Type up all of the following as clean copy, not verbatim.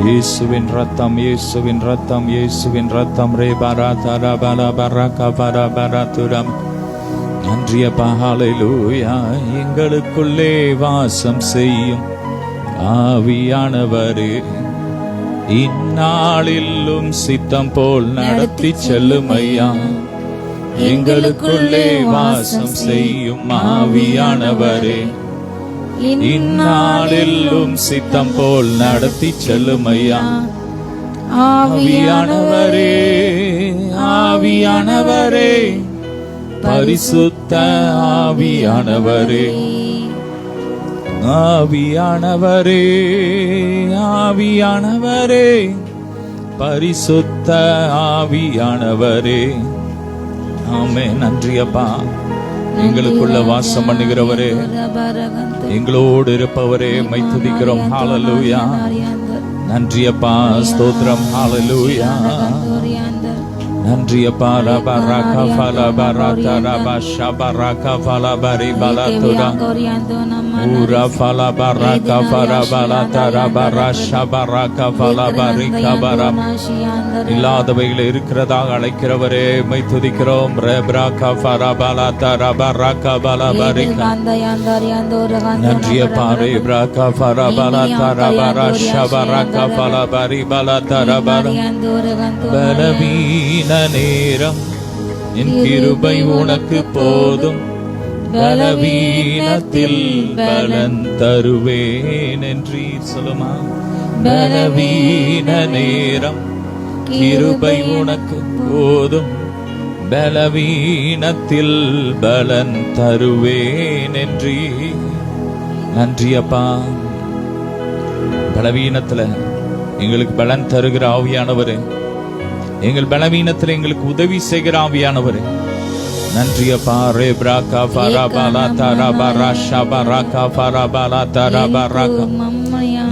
இயேசுவின் ரத்தம், இயேசுவின் ரத்தம், இயேசுவின் ரத்தம். ரே பரா தரா பலா பரா பரா பரா துரம். நன்றியப்பா. ஹல்லேலூயா. எங்களுக்குள்ளே வாசம் செய்யும் ஆவியானவரே, இந்நாளிலும் சித்தம் போல் நடத்தி செல்லும் ஐயா. எங்களுக்குள்ளே வாசம் செய்யும் ஆவியானவரே, இந்நாளிலும் சித்தம் போல் நடத்தி செல்லும் ஐயா. ஆவியானவரே, ஆவியானவரே, பரிசுத்த ஆவியானவரே, ஆவியானவரே, ஆவியானவரே, பரிசுத்த ஆவியானவரே. ஆமென். நன்றியப்பா. எங்களுக்குள்ள வாசம் பண்ணுகிறவரே, எங்களோடு இருப்பவரே, மை துதிக்கிறோம். ஹல்லேலூயா. நன்றியப்பா. ஸ்தோத்திரம். ஹல்லேலூயா. நன்றியப்பா. ரபரக ஃபலபரத ரபஷபரக ஃபலபரி பலதுரா ஊரா ஃபலபரக ஃபலபலத ரபரஷபரக ஃபலபரி கபரம். இல்லாதவைகள் இருக்கிறதாக அழைக்கிறவரே, மை துதிக்கிறோம். ரபரக ஃபலபலத ரபரக பலபரி. நன்றியப்பா. ரபரக ஃபலபலத ரபரஷபரக ஃபலபரி பலத ரபர. பலவீன நேரம் என் கிருபை உனக்கு போதும், பலவீனத்தில் பலன் தருவேன் என்று சொல்லுமா. பலவீன நேரம் கிருபை உனக்கு போதும், பலவீனத்தில் பலன் தருவேன் என்று. நன்றியப்பா. பலவீனத்துல எங்களுக்கு பலன் தருகிற ஆவியானவரே, எங்கள் பலவீனத்தில் எங்களுக்கு உதவி செய்கிற ஆவியானவரே, நன்றியப்பா. ரே பிரகா ஃபரபலா தரபரா ஷபரகா ஃபரபலா தரபரகா.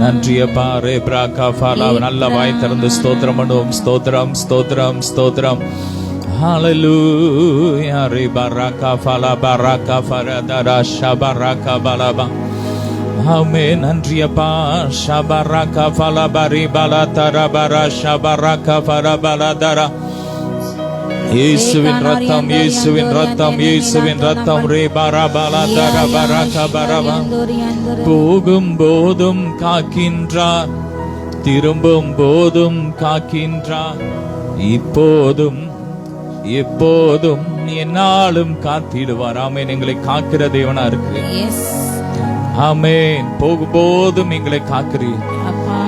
நன்றியப்பா. ரே பிரகா ஃபலா. நல்ல வாய் திறந்து ஸ்தோத்திரம் பண்ணுவோம். ஸ்தோத்திரம், ஸ்தோத்திரம், ஸ்தோத்திரம். ஹல்லேலூயா. ரே பரகா ஃபலா பரகா ஃபரதரா ஷபரகா பலபா. ஆமென். நன்றியப்பா. ஷபரக ஃபலபரி பலதரபர ஷபரக ஃபரபலதர. இயேசுவின் ரத்தம், இயேசுவின் ரத்தம், இயேசுவின் ரத்தம். ரே பரபலதர பரக பரப. போகும் போதும் காக்கின்றார், திரும்பும் போதும் காக்கின்றார், இப்போதும் எப்போதும் என்னாலும் காத்திடுவார். ஆமென். எங்களை காக்கிற தேவனா இருக்கு. ஆமென். போகும்போதும் எங்களை காக்கிறீர்,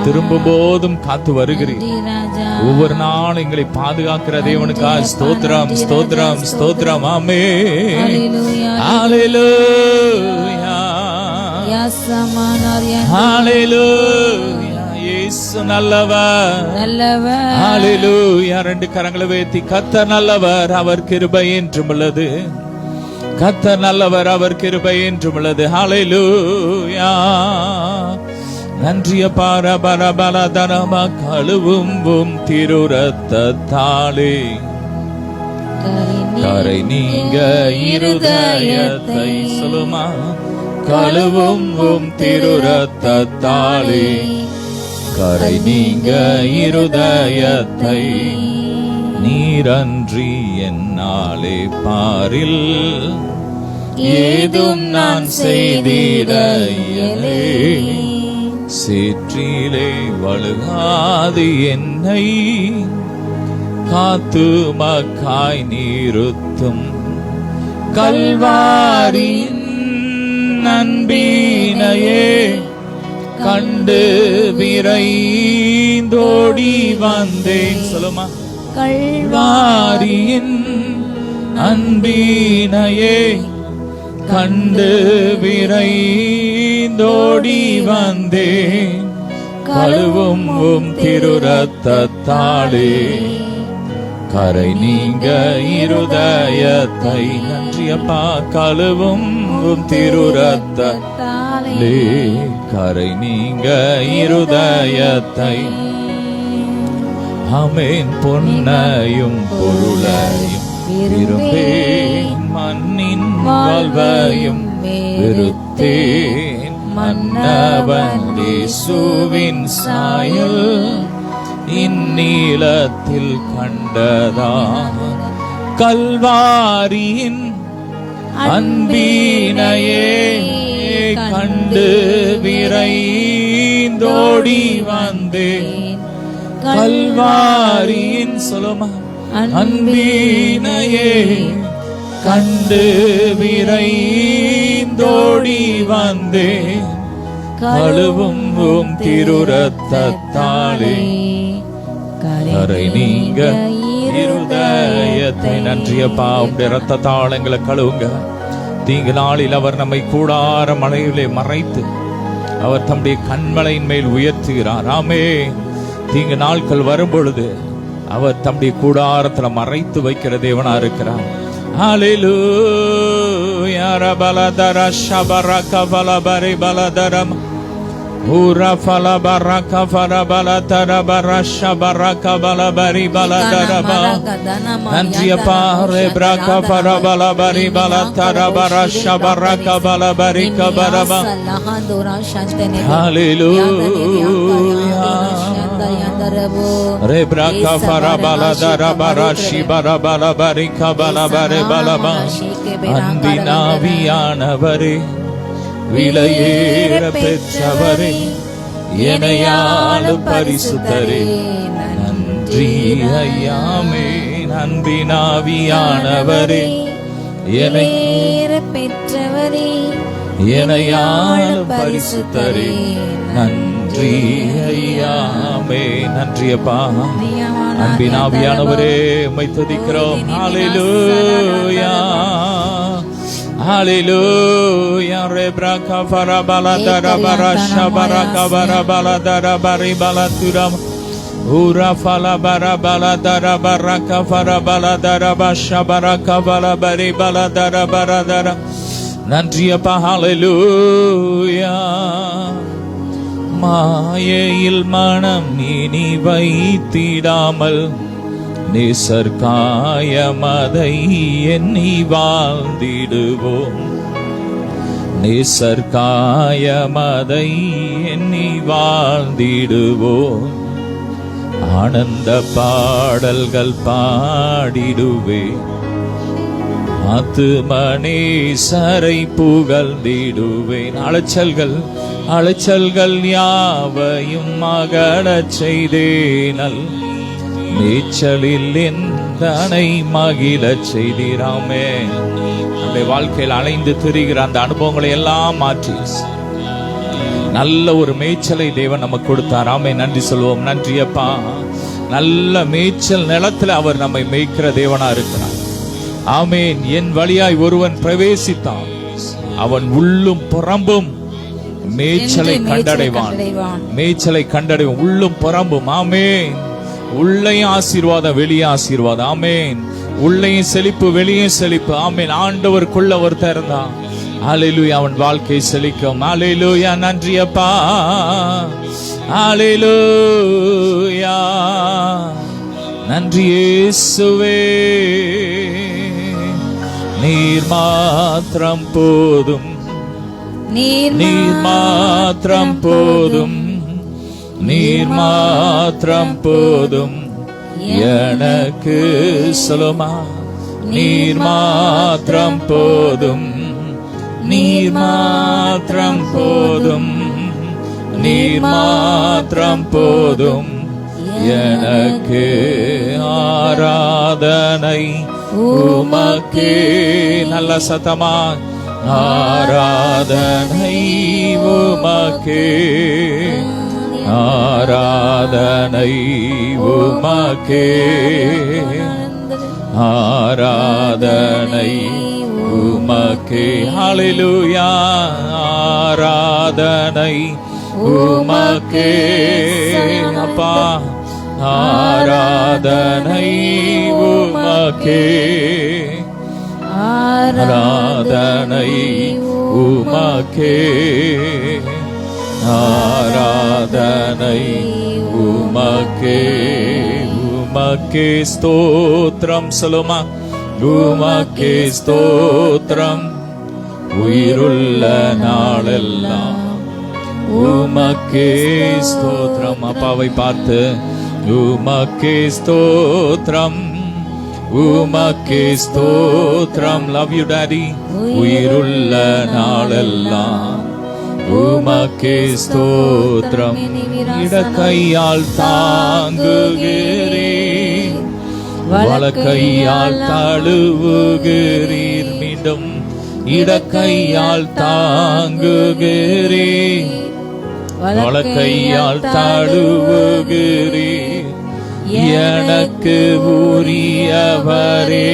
திரும்பும் போதும் காத்து வருகிறீர். ஒவ்வொரு நாளும் எங்களை பாதுகாக்கிற தேவனுக்காக ஸ்தோத்திரம், ஸ்தோத்திரம், ஸ்தோத்திரம். ஆமென். ஹல்லேலூயா. ஹல்லேலூயா. இயேசு நல்லவர், நல்லவர். ஹல்லேலூயா. ரெண்டு கரங்களை உயர்த்தி கர்த்தர் நல்லவர், அவர் கிருபை என்றும் உள்ளது. கர்த்தர் நல்லவர், அவர் கிருபை என்றும் உள்ளது. ஹல்லேலூயா. நன்றியப்பா. ரபரபலதரம. கழுவும் திரு ரத்தத்தாலே கரை நீங்க இருதயத்தை. சொல்லுமா. கழுவும் திரு ரத்தத்தாலே கரை நீங்க இருதயத்தை. நீரன்றி என்னாலே பாரில் ஏதும் நான் செய்திட இயலே. சேற்றிலே வழுகாது என்னை காத்து மக்காய் நிறுத்தும் கல்வாரியின் அன்பினையே கண்டு விரைந்தோடி வந்தேன். சொல்லுமா. கல்வாரியின் அன்பினையே கண்டு விரைந்தோடி வந்தேன். கழுவும் திரு ரத்தத்தாலே கரை நீங்க இருதயத்தை. நன்றியப்பா. கழுவும் திரு ரத்தத்தாலே கரை நீங்க இருதயத்தை. ஆமென். பொன்னையும் பொருளையும் விரும்பேன், மண்ணின் வாழ்வையும் வெறுத்தேன். மன்னவன் இயேசுவின் சாயல் இந்நீலத்தில் கண்டதா கல்வாரியின் அன்பினையே கண்டு விரைந்தோடி வந்தேன் கல்வாரியின் சொல்லுமா அன்பினையே கண்டு விரைந்தோடி வந்தேன் கழுவும் திருரத்தத்தாலே கரை நீங்க இருதயத்தை. நன்றியப்பா, உடைய ரத்தத்தால் எங்களை கழுவுங்க. தீங்கு நாளில் அவர் நம்மை கூடார மலையிலே மறைத்து அவர் தம்முடைய கண்மலையின் மேல் உயர்த்துகிறார். ஆமே, தீங்கு நாட்கள் வரும் பொழுது அவர் தம்முடைய கூடாரத்துல மறைத்து வைக்கிற தேவனா இருக்கிறார். ஹல்லேலூயா ரபலதர ஷபரக பலபரி பலதரம் ஊரா ஃபலபரக ஃபலபலதர பரஷ பரக பலபரி பலதரப. நன்றியப்பா, ரெப்ரக ஃபலபலபரி பலதர பரஷ பரக பலபரி கபரப. ஹல்லேலூயா ரெப்ரக ஃபலபலதர பரஷி பரபலபரி கபலபரி பலப. அன்பினாவியானவரே, விலையேற பெற்றவரே, எனையாளும் பரிசுத்தரே, நன்றி ஐயாமே. அன்பினாவியானவரே, எனையேற பெற்றவரே, எனையாளும் பரிசுத்தரே, நன்றி ஐயாமே. நன்றியப்பா, அன்பினாவியானவரே, உம்மை துதிக்கிறோம். ஹல்லேலூயா ஹல்லேலூயா. ரெப்ரக ஃபரபலதர பரஷ பரக பரபலதர பரிபலதுரம் ஊரா ஃபலபரபலதர பரக ஃபரபலதர பஷ பரக பலபரிபலதர பரதர. நன்றியப்பா, ஹல்லேலூயா. மாயையில் மனம் இனி வைத்திடாமல் நேசர்காயமதை எண்ணி வாழ்ந்திடுவோம். நேசர்காயமதை எண்ணி வாழ்ந்திடுவோம். ஆனந்த பாடல்கள் பாடிடுவேன். ஆத்துமனேசரை புகழ்ந்திடுவேன். அலைச்சல்கள் யாவையும் அகலச் செய்தேனல் நீச்சலில் எந்தனை மகிழச் செய்தீராமே. நம்முடைய வாழ்க்கையில் அலைந்து திரிகிற அந்த அனுபவங்களை எல்லாம் மாற்றி நல்ல ஒரு மேய்ச்சலை தேவன் நமக்கு கொடுத்தார். ஆமே, நன்றி சொல்வோம். நன்றியப்பா, நல்ல மேய்ச்சல் நிலத்தில் அவர் நம்மை மேய்க்கிற தேவனா இருக்கிறார். ஆமேன். என் வழியாய் ஒருவன் பிரவேசித்தான், அவன் உள்ளும் புறம்பும் மேய்ச்சலை கண்டடைவான். மேய்ச்சலை கண்டடைவான், உள்ளும் புறம்பும். ஆமேன். உள்ளேயும் ஆசீர்வாதம், வெளியே ஆசீர்வாதம். ஆமேன். உள்ளேயும் செழிப்பு, வெளியே செழிப்பு. ஆமேன். ஆண்டவருக்குள்ள ஒருத்தர் இருந்தா, ஹல்லேலூயா, அவன் வாழ்க்கை செழிக்கும். ஹல்லேலூயா. நன்றியப்பா, ஹல்லேலூயா. நன்றி இயேசுவே, நீர் மாத்திரம் போதும், நீர் மாத்திரம் போதும், நீர் மாத்திரம் போதும் எனக்கு. சொல்லுமா, நீர் மாத்திரம் போதும், நீர் மாத்திரம் போதும், நீர் மாத்திரம் போதும் எனக்கு. ஆராதனை உமக்கே. நல்ல சத்தமா, ஆராதனை உமக்கே, ஆராதனை உமக்கே, ஆராதனை உமக்கே. ஹல்லேலூயா. ஆராதனை உமக்கே அப்பா, ஆராதனை உமக்கே, ஆராதனை உமக்கே, ஆராதனை உமக்கே. உமக்கே ஸ்தோத்திரம். சொல்லுமா, உமக்கே ஸ்தோத்திரம். உயிருள்ள நாளெல்லாம் உமக்கே ஸ்தோத்திரம். அப்பாவை பார்த்து உமக்கே ஸ்தோத்திரம், உமக்கே ஸ்தோத்திரம். Love you daddy. உயிருள்ள நாளெல்லாம் உமக்கே ஸ்தோத்திரம். இடக்கையால் தாங்குகிறீர், வலக்கையால் தழுவுகிறீர். மீண்டும் இடக்கையால் தாங்குகிறீர், வலக்கையால் தழுவுகிறீர். எனக்கு உரியவரே,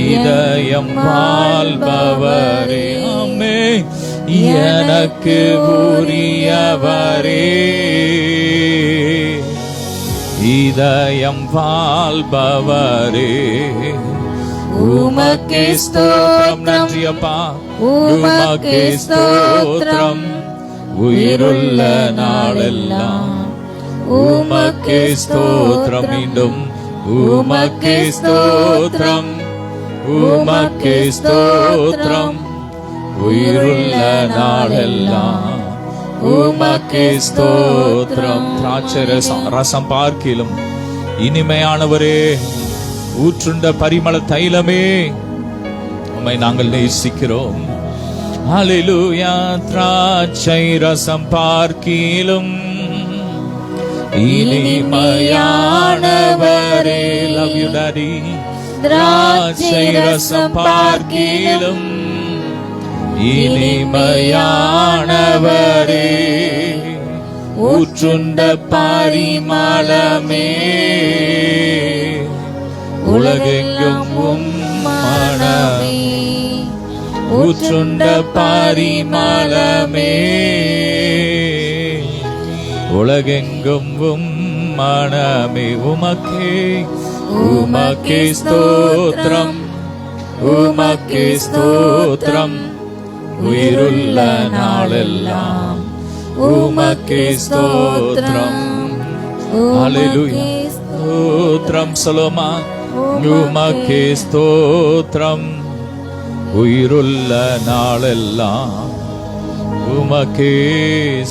இதயம் வாழ்பவரே. ஆமே. எனக்கு உரியவரே, இதயம் வாழ்பவரே. உமக்கே ஸ்தோத்திரம். நன்றி அப்பா. உமக்கே ஸ்தோத்திரம். உயிருள்ள நாளெல்லாம் உமக்கே ஸ்தோத்திரம். மீண்டும் உமக்கே ஸ்தோத்திரம், உமக்கே ஸ்தோத்திரம். உயிருள்ள நாளெல்லாம் உமக்கே ஸ்தோத்திரம். திராட்சை ரசம் பார்க்கிலும் இனிமையானவரே, ஊற்றுண்ட பரிமள தைலமே, உம்மை நாங்கள் நேசிக்கிறோம். ஹல்லேலூயா. திராட்சை ரசம் பார்க்கிலும் இனிமையானவரே. Love you daddy. திராட்சை ரசம் பார்க்கிலும் இனிமையானவரே, ஊற்றுண்ட பரிமளமே, உலகெங்கும் உம் மனமே. ஊற்றுண்ட பரிமளமே, உலகெங்கும் உம் மனமே. உமக்கே உமக்கே ஸ்தோத்திரம், உமக்கே ஸ்தோத்திரம். உயிருள்ள நாளெல்லாம் உமக்கே ஸ்தோத்திரம். ஹல்லேலூயா. ஸ்தோத்திரம் சொல்லுமா. உமக்கே ஸ்தோத்திரம். உயிருள்ள நாளெல்லாம் உமக்கே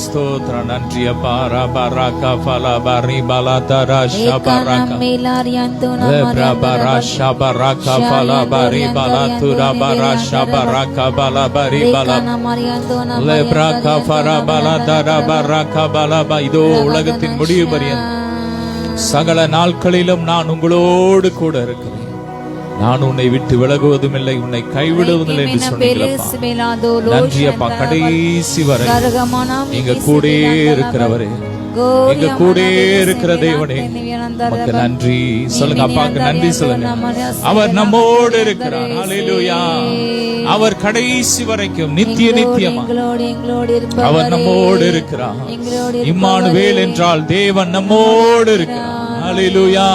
ஸ்தோத்திரம். நன்றி அப்பா. ரபரக ஃபலபரி பலதர ஷபரக ரபர ஷபரக ஃபலபரி பலதுர பர ஷபரக பலபரி பல லெப்ரக ஃபரபலதர பரக பலப. இதோ உலகத்தின் முடிவு பரியந்தம் சகல நாட்களிலும் நான் உங்களோடு கூட இருக்கிறேன். நான் உன்னை விட்டு விலகுவதும் இல்லை, உன்னை கைவிடுவதில்லை என்று சொன்னீங்களப்பா. நன்றி அப்பா. கடைசி வரை எங்க கூட இருக்கிறவரே, எங்க கூட இருக்கிற தேவனே, நமக்கு நன்றி சொல்லுங்க. அப்பாக்கு நன்றி சொல்லுங்க. அவர் நம்மோடு இருக்கிறார். ஹல்லேலூயா. அவர் கடைசி வரைக்கும் நித்திய நித்தியமா அவர் நம்மோடு இருக்கிறார். இம்மானுவேல் என்றால் தேவன் நம்மோடு இருக்கிறார். ஹல்லேலூயா.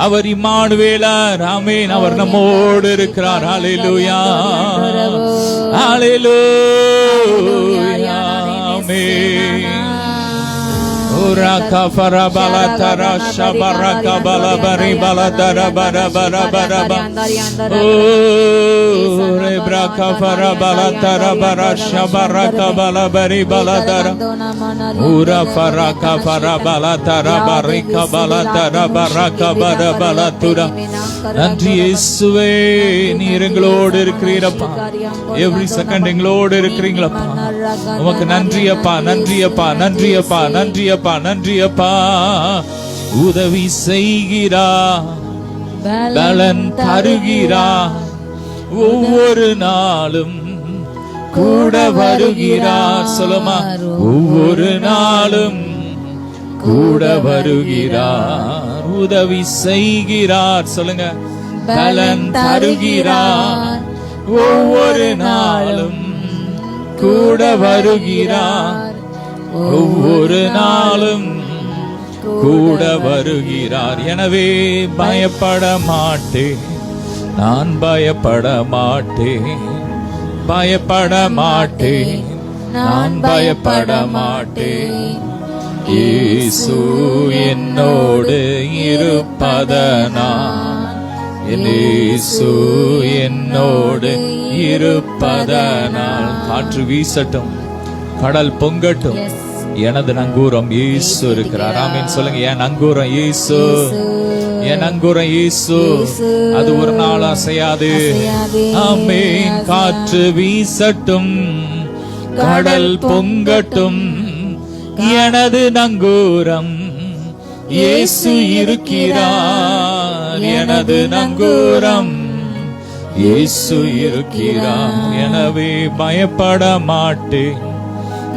அவர் இம்மானுவேலர். ஆமென். அவர் நம்மோடு இருக்கிறார். ஹல்லேலூயா. ஹல்லேலூயா. ஆமென். Uraka farabala tarasha baraka balabari baladara barabara baraba. Rebraka farabala tarabarasha baraka balabari baladara. Ura faraka farabala tarabarika baladara baraka barabalatura. நன்றி இயேசுவே. நீர் எங்களோடு இருக்கிறீரப்பா. எவ்ரி செகண்ட் எங்களோடு இருக்கிறீங்களப்பா. உமக்கு நன்றி அப்பா, நன்றி அப்பா, நன்றி அப்பா, நன்றி அப்பா, நன்றி அப்பா. உதவி செய்கிறா, பலன் தருகிறா, ஒவ்வொரு நாளும் கூட வருகிறார். சொல்லுமா. ஒவ்வொரு நாளும் கூட வருகிறார், உதவி செய்கிறார். சொல்லுங்க. பலன் தருகிறார், ஒவ்வொரு நாளும் கூட வருகிறார், ஒவ்வொரு நாளும் கூட வருகிறார். எனவே பயப்பட மாட்டேன், நான் பயப்பட மாட்டேன், பயப்பட மாட்டேன், நான் பயப்பட மாட்டேன். இயேசு என்னோடு இருப்பதனால் என் இயேசு என்னோடு இருப்பதனால். காற்று வீசட்டும், கடல் பொங்கட்டும், எனது நங்கூரம் இயேசு இருக்கிறார். ஆமென் சொல்லுங்க. என் நங்கூரம் இயேசு, என் நங்கூரம் இயேசு, அது ஒரு நாள் அசையாது. ஆமென். காற்று வீசட்டும், கடல் பொங்கட்டும், எனது நங்கூரம் இயேசு இருக்கிறார். எனது நங்கூரம் இயேசு இருக்கிறார். எனவே பயப்பட மாட்டேன்,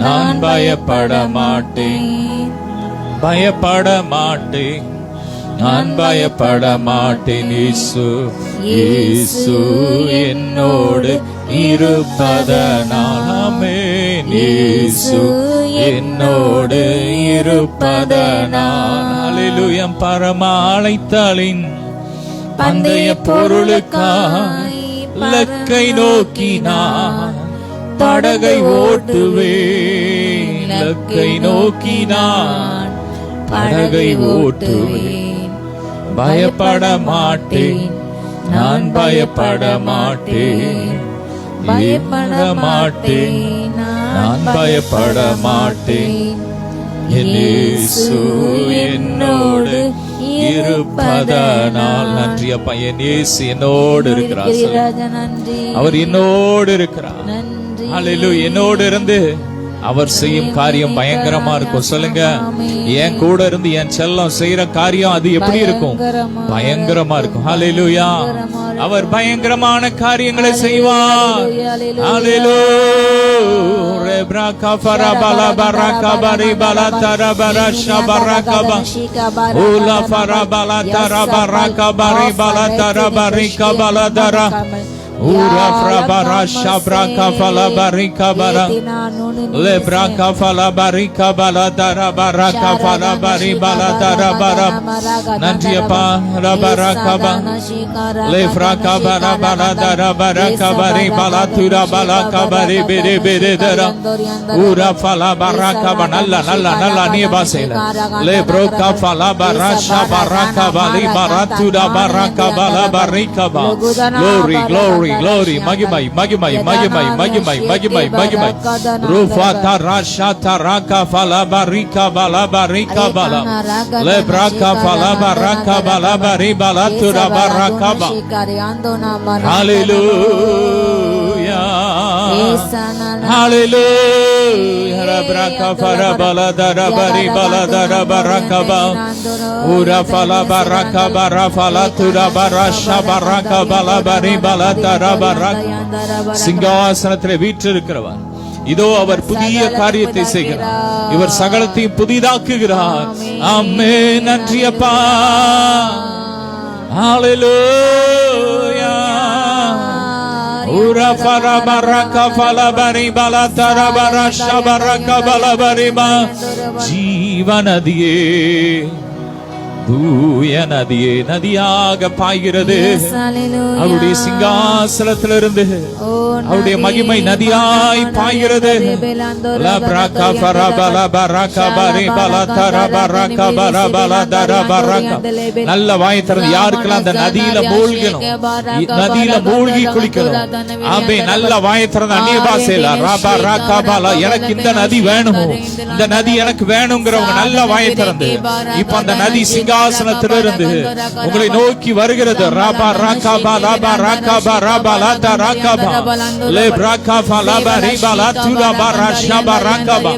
நான் பயப்பட மாட்டேன், பயப்பட மாட்டேன், நான் பயப்பட மாட்டேன். இயேசு, இயேசு என்னோடு இருப்பதனால். ஆமென். இயேசு என்னோடு இருப்பதனால். அல்லேலூயா. பரம அழைத்தலின் பந்தய பொருளுக்காய் லக்கை நோக்கி நான் படகை ஓட்டுவேன். லக்கை நோக்கி நான் படகை ஓட்டுவேன். பயப்பட மாட்டேன், நான் பயப்பட மாட்டேன், பயப்பட மாட்டேன், நான் பயப்பட மாட்டேன். என் இயேசு என்னோடு இருப்பதனால். நன்றி அப்பா. என் இயேசு என்னோடு இருக்கிறார். அவர் என்னோடு இருக்கிறார். அல்லேலூயா. என்னோடு இருந்து அவர் செய்யும் காரியம் பயங்கரமா இருக்கும். சொல்லுங்க. என் கூட இருந்து என் செல்லம் செய்யற காரியம் அது எப்படி இருக்கும்? பயங்கரமா இருக்கும். ஹல்லேலூயா. அவர் பயங்கரமான காரியங்களை செய்வார். ஹல்லேலூயா. ரெப்ராகா ஃபரபலா பரகா பரி பலா தரபரா ஷபரகபா உலா ஃபரபலா தரபரகா பரி பலா தரபரி கபலா தரா Ura frabara shabraka fala barika bara lebraka fala barika bala dara baraka fala bari bala dara bara. நன்றி அப்பா. ரபரகா பா lebraka bara bala dara baraka bari bala tura bala kabari bere bere dara ura fala baraka ba. நல்ல நல்ல நல்ல நீ பாசைல lebroka fala barasha baraka bali bara tura baraka bala barika ba. Glory glory glory. மகிமை மகிமை மகிமை மகிமை மகிமை மகிமை. ரூஃபா ராஷா தரகா ஃபலா பரிகா பலா பரிகா பலா லெப்ராகா ஃபலா பரகா பலா பரி பலா துரா பரகா பா. ஹல்லேலூயா. ஹல்லேலூயா. ரப்ராகா ஃபரா பலா தரா பரி பலா தரா பரகா பா உரா ஃபலா பரகா பரா ஃபலா துரா பரஷா பரகா பலா பரி பலா தரா பரகா. சிங்காசனத்திலே வீற்றிருக்கிறவர் இதோ அவர் புதிய காரியத்தை செய்கிறார். இவர் சகலத்தையும் புதிதாக்குகிறார். ஆமென். நன்றி அப்பா. ஹல்லேலூயா. உரா ஃபரா பரகா ஃபலா பரி பலா தரா பரஷா பரகா பலா பரி பா. ஜீவநதியே தூய நதியே நதியாக பாய்கிறது. அவருடைய சிங்காசனத்திலிருந்து அவருடைய மகிமை நதியாய் பாய்கிறது. நல்ல வாய் திறந்து யாருக்கெல்லாம் அந்த நதியில மூழ்கணும், நதியில மூழ்கி குளிக்கணும். ஆமே. நல்ல வாய் திறந்து அந்நிய பாசையில ராபா ராகா பாலா எனக்கு இந்த நதி வேணும், இந்த நதி எனக்கு வேணுங்கிறவங்க நல்ல வாய் திறந்து இப்ப அந்த நதி சிங்காசனத்திலிருந்து உங்களை நோக்கி வருகிறது. ராபா ராகாபா லாபா ராகாபா ராபா லாதா ராகாபா லேப்ராகா ஃபலாபா ரிபா லாதுலாபா ராஷாபா ராகாபா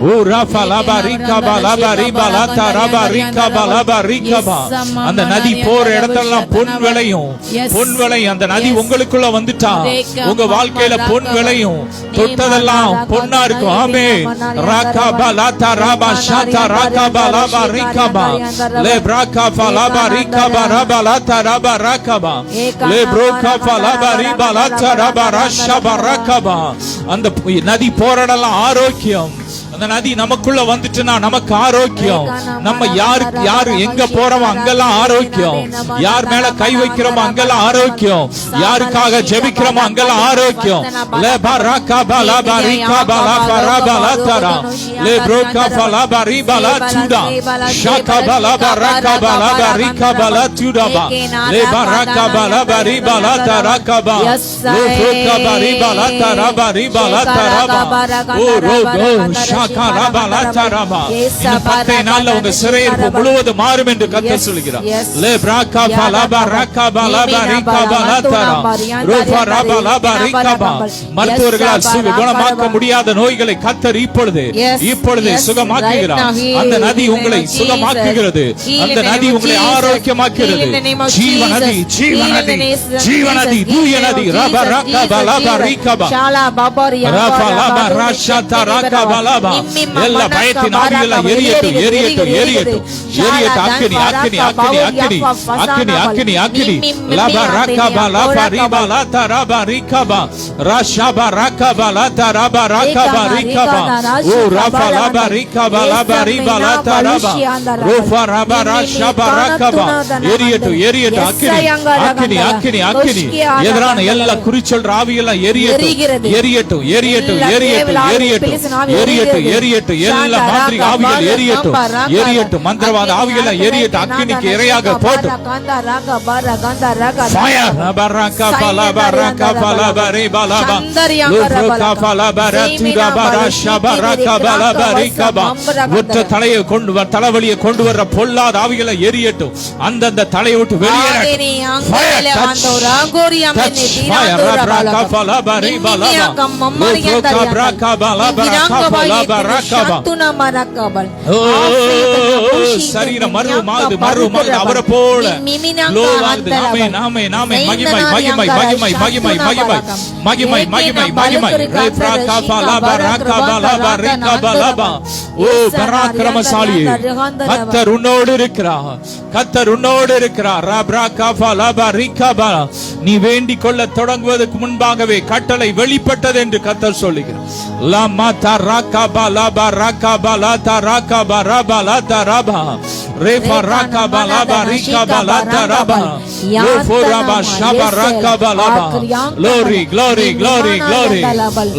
ஓ ராஃபா லாபா ரிகாபா லாபா ரிபா லாதா ராபா ரிகாபா லாபா ரிகாபா. அந்த நதி போற இடத்தெல்லாம் பொன் விளையும், பொன் விளையும். அந்த நதி உங்களுக்குள்ள வந்துட்டா உங்க வாழ்க்கையில பொன் விளையும், தொட்டதெல்லாம் பொன்னா இருக்கும். ஆமே. ராகாபா லாதா ராபா ஷாதா ராகாபா லாபா ரிகாபா lebraka falaba rikaba raba lata raba rakaba lebroka falaba riba lata raba rashaba rakaba. அந்த நதி போறடெல்லாம் ஆரோக்கியம், அந்த நதி நமக்குள்ள வந்துட்டுனா நமக்கு ஆரோக்கியம். நம்ம யாரு எங்க போறோமோ அங்கெல்லாம் ஆரோக்கியம். யார் மேல கை வைக்கிறோமோ அங்கெல்லாம் ஆரோக்கியம். யாருக்காக ஜெபிக்கிறோமோ அங்கெல்லாம் ஆரோக்கியம். லே பரகா பலா பரிகா பலா பரபலா தரா லே ப்ரோகா பலா பரி பலா துடா ஷாகா பலா பரகா பலா பரிகா பலா துடா லே பரகா பலா பரி பலா தரா கபா லே ப்ரோகா பரி பலா தரா பரி பலா தரா ஓ ரோகோ ஷாகா பலா தரா இந்த 10 நாள்ல உங்க சிறையிருப்பு முழுவதும் மாறும் என்று கர்த்தர் சொல்கிறார். லே ப்ராகா பலா பரகா பலா பரிகா பலா தரா ரோபா ரபலா பரிகா பா மருத்துவர்களால் குணமாக்க முடியாத நோய்களை கர்த்தர் இப்பொழுது சுகமாக்குகிறார். அந்த நதி உங்களை சுகமாக்குகிறது. அந்த நதி உங்களை ஆரோக்கியமாக்குகிறது. ஜீவநதி ஜீவநதி ஜீவநதி தூய நதி ரபரகா பலா பரிகா பா ரபலா பரஷா தரகா பலா பா எல்லா பயத்தின் ஆவியெல்லாம் எரியட்டும் எரியட்டும் எரியட்டும் எரியட்டும். அக்கினி அக்கினி அக்கினி அக்கினி அக்கினி அக்கினி அக்கினி லபரகா பலா பரிபா லா தரபா ரிகபா ரஷபா ரகபா லா தரபா ரகபா ரிகபா ஓ ரபா லபா ரிகபா லபா ரிபா லா தரபா ரோஃபா ரபா ரஷபா ரகபா எரியட்டும் எரியட்டும். அக்கினி அக்கினி அக்கினி அக்கினி எதிரான எல்லா குறிச்சொல் ஆவியெல்லாம் எரியட்டும் எரியட்டும் எரியட்டும் எரியட்டும் எரியட்டும் எரியட்டும் எரியட்டும். எல்லா மாதிரி ஆவிகள் எரியட்டும் எரியட்டும். மந்திரவாத ஆவியெல்லாம் எரியட்டும். அக்கினிக்கு இரையாக போட்டு ஃபயர் பரகா பலா பரகா பலா பரி பலா பா லுப்ரகா பலா பரதுடா பரஷா பரகா பலா பரிகபா ஒற்ற தலையை தலைவலியை கொண்டு வர்ற பொல்லாத ஆவிகளை எரியட்டும். அந்த தலையை விட்டு வெளியேறட்டும். ஃபயர் பரகா பலா பரி பலா பா லுப்ரகா பரகா பலா பரகா பலா பரகா பா சரீரம் மறுமாது அவரை போல நாமே நாமே நாமே மகிமை மகிமை மகிமை மகிமை மகிமை மகிமை மகிமை மகிமை ரேப்ராகா பலா பரகா பலா பரிகா பலா பா ஓ பராக்கிரமசாலியே கர்த்தர் உன்னோடு இருக்கிறார். கர்த்தர் உன்னோடு இருக்கிறார். ரப்ராகா பலா பரிகா பா நீ வேண்டிக் கொள்ள தொடங்குவதற்கு முன்பாகவே கட்டளை வெளிப்பட்டது என்று கர்த்தர் சொல்லுகிறார். லமா தரகா பலா பரகா பலா தரகா பரபா லா தரபா ரேஃபா ரகா பலா பரிகா பலா தரபா லோஃபோரபா ஷபா ரகா பலா பா glory glory glory glory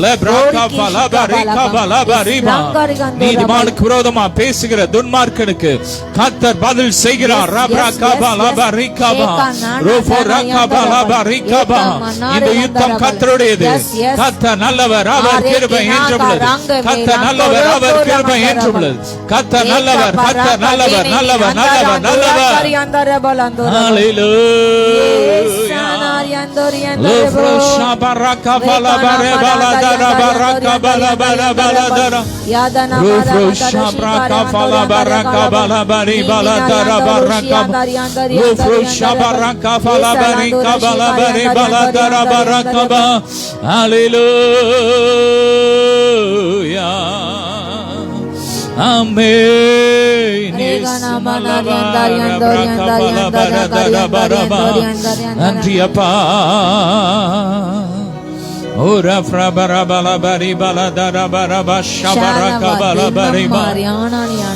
லப்ராகா பலா பரிகா பலா பரிபா நீதிமானுக்கு விரோதமா பேசுகிற துன்மார்க்கனுக்கு கர்த்தர் பதில் செய்கிறார். ரப்ராகா பலா பரிகா பா ரோஃபோ ரகா பலா பரிகா பா இந்த யுத்தம் கர்த்தருடையது. கர்த்தர் நல்லவர், அவர் கிருபை என்றுள்ளது. கர்த்தர் நல்லவர், அவர் கிருபை என்றுள்ளது. கர்த்தர் நல்லவர், கர்த்தர் நல்லவர், நல்லவர் நல்லவர் நல்லவர். ஹalleluya லோஃப்ரோஷா பரகா பலா பரபலா தரா பரகா பலா பலா பலா தரா லோஃப்ரோஷா பரகா பலா பரகா பலா பரி பலா தரா பரகா லோஃப்ரோஷா பரகா பலா பரிகா பலா பரி பலா தரா பரகா பா ஹalleluya ஆமென். நன்றி அப்பா. ஓரா ஃப்ரபரா பலா பரி பலா தரா பரபா ஷபரகா பலா பரி பா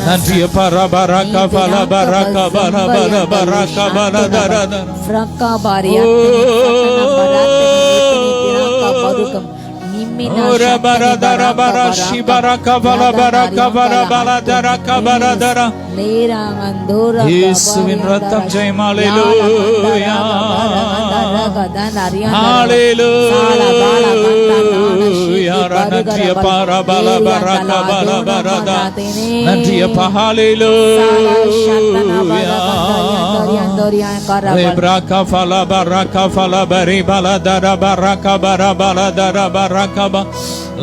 நன்றி அப்பா. ரபரகா பலா பரகா பலா பலா பரகா பலா தரா ஃப்ரகா பாரியா ora baradara barashi baraka bala baraka bara bala dara kabara dara lera andora Yesuவின் ரத்தம் ஜெயம். ஹalleluya ஹalleluya நன்றி அப்பா. பல baraka bala barada நன்றி அப்பா. ஹalleluya baraka fala baraka fala bari bala dara baraka bara bala dara baraka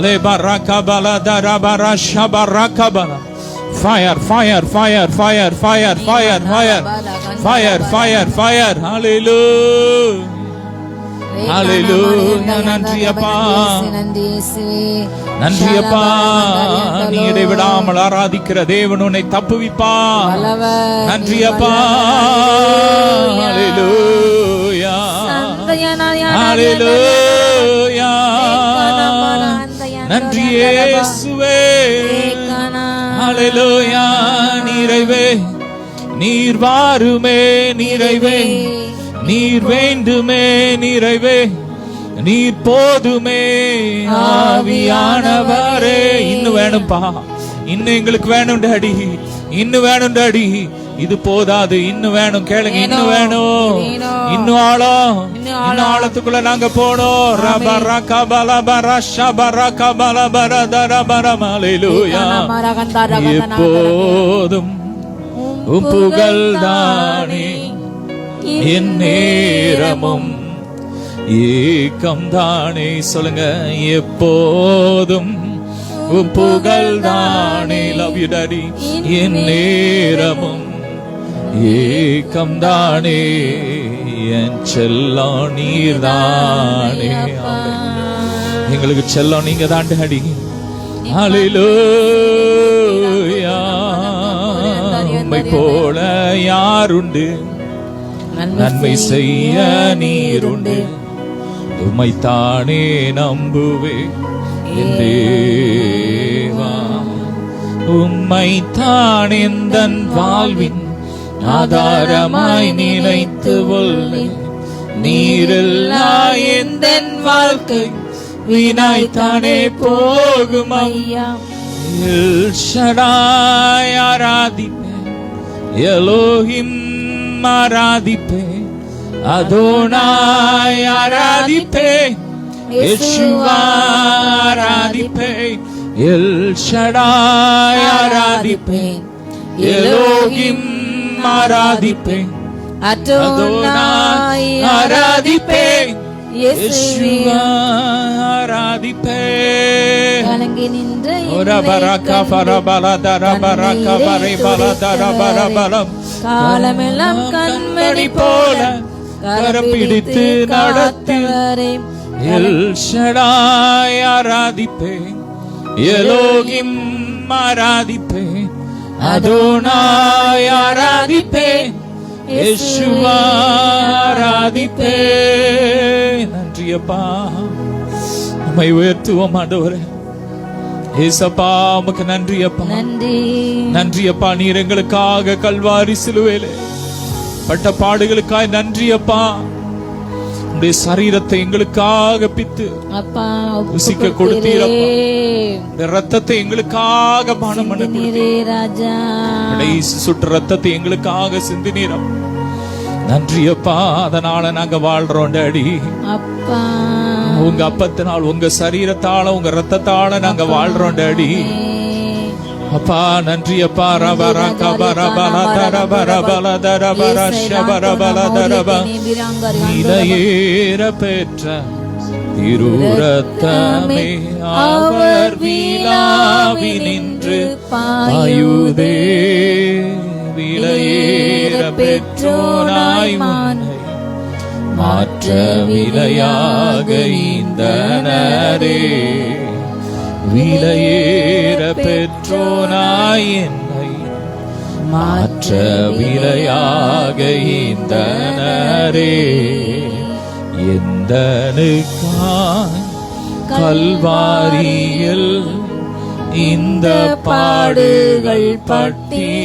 le baraka bala dara barasha baraka bala fire fire fire fire fire fire fire fire fire fire hallelujah hallelujah நன்றி அப்பா நன்றி அப்பா. நீ இடைவிடாமல் ஆராதிக்கிற தேவன் உன்னை தப்புவிப்பார். நன்றி அப்பா. ஹalleluya ஹalleluya நன்றி இயேசுவே ஹalleluya நிறைவே நீர் வாருமே நிறைவே நீர் வேண்டுமே நிறைவே நீர் போதுமே ஆவியானவரே. இன்னும் வேணும்பா, இன்னும் எங்களுக்கு வேணும் டாடி, இன்னும் வேணும் டாடி. இது போதாது, இன்னும் வேணும். கேளுங்க, இன்னும் வேணும், இன்னும் ஆழம், இன்னும் ஆழத்துக்குள்ள நாங்க போனோம். ரபரா கபலா பரஷா பரா கபலா பரதர பரமலேலூயா. எப்போதும் புகழ்தானே என் நேரமும் ஏக்கம் தானே. சொல்லுங்க, எப்போதும் புகழ்தானே. Love you daddy. என் நேரமும் ஏக்கம் தானே, என் செல்லம் நீர் தானே. எங்களுக்கு செல்லம் நீங்க தான் டாடி. ஹalleluya. உம்மை போல யாருண்டு, நன்மை செய்ய நீருண்டு. உம்மைத்தானே நம்புவே என் தேவா. உம்மைத்தான் எந்தன் வாழ்வின் ஆதாரமாய் நினைத்து கொள்வேன். நீரில்லா எந்தன் வாழ்க்கை வீணாய்த்தானே போகும் ஐயா. எல் ஷடாய் ஆராதிப்பேன், எலோஹிம் ஆராதிப்பேன், அதோனாய் ஆராதிப்பேன், யெஷுவா ஆராதிப்பேன், எல் ஷடாய் ஆராதிப்பேன், எலோஹிம் ஆராதிப்பேன், அதோனாய் ஆராதிப்பேன், யெஷுவா ஆராதிப்பேன். கலங்கி நின்ற ஓரா பரக்கா ஃபரபலா தரபரக்கா பரைபலா தரபரபலம். காலமெல்லாம் கண்மணி போல கரப்பிடித்து நடத்துவரே. எல் ஷடாய் ஆராதிப்பேன், எலோகிம் ஆராதிப்பேன், அதோனாய் ஆராதிப்பேன், யெஷுவா ஆராதிப்பேன். நன்றியப்பா, உம்மை உயர்த்துவோம் ஆண்டவரே. ஏசப்பா, உமக்கு நன்றியப்பா, நன்றியப்பா. நீர் எங்களுக்காக கல்வாரி சிலுவையிலே பட்ட பாடுகளுக்காய் நன்றியப்பா. உம்முடைய சரீரத்தை எங்களுக்காக பித்து ருசிக்க கொடுத்தீரப்பா. இந்த ரத்தத்தை எங்களுக்காக பானம் பண்ண கொடுத்தீர். கடைசி சுற்று ரத்தத்தை எங்களுக்காக சிந்தினீரப்பா. நன்றியப்பா. அதனால நாங்க வாழ்றோம் டாடி. உங்க அப்பத்தினால், உங்க சரீரத்தால, உங்க ரத்தத்தால நாங்க வாழ்றோம் டாடி. அப்பா நன்றி அப்பா. ரபரா கபரா பலா தரபரா பலா தரபரா ஷபரா பலா தரபா. இலையேற பெற்ற திருரத்தமே அவர் விழாவி நின்று பாயுதே. விலையேற பெற்றோனாய் முன்னை மாற்ற விலையாக ஈந்தனரே. விலையேற பெற்றோனாய் என்னை மாற்ற விலையாக ஈந்தனரே. எந்தனுக்காய் கல்வாரியில் இந்த பாடுகள் பட்டி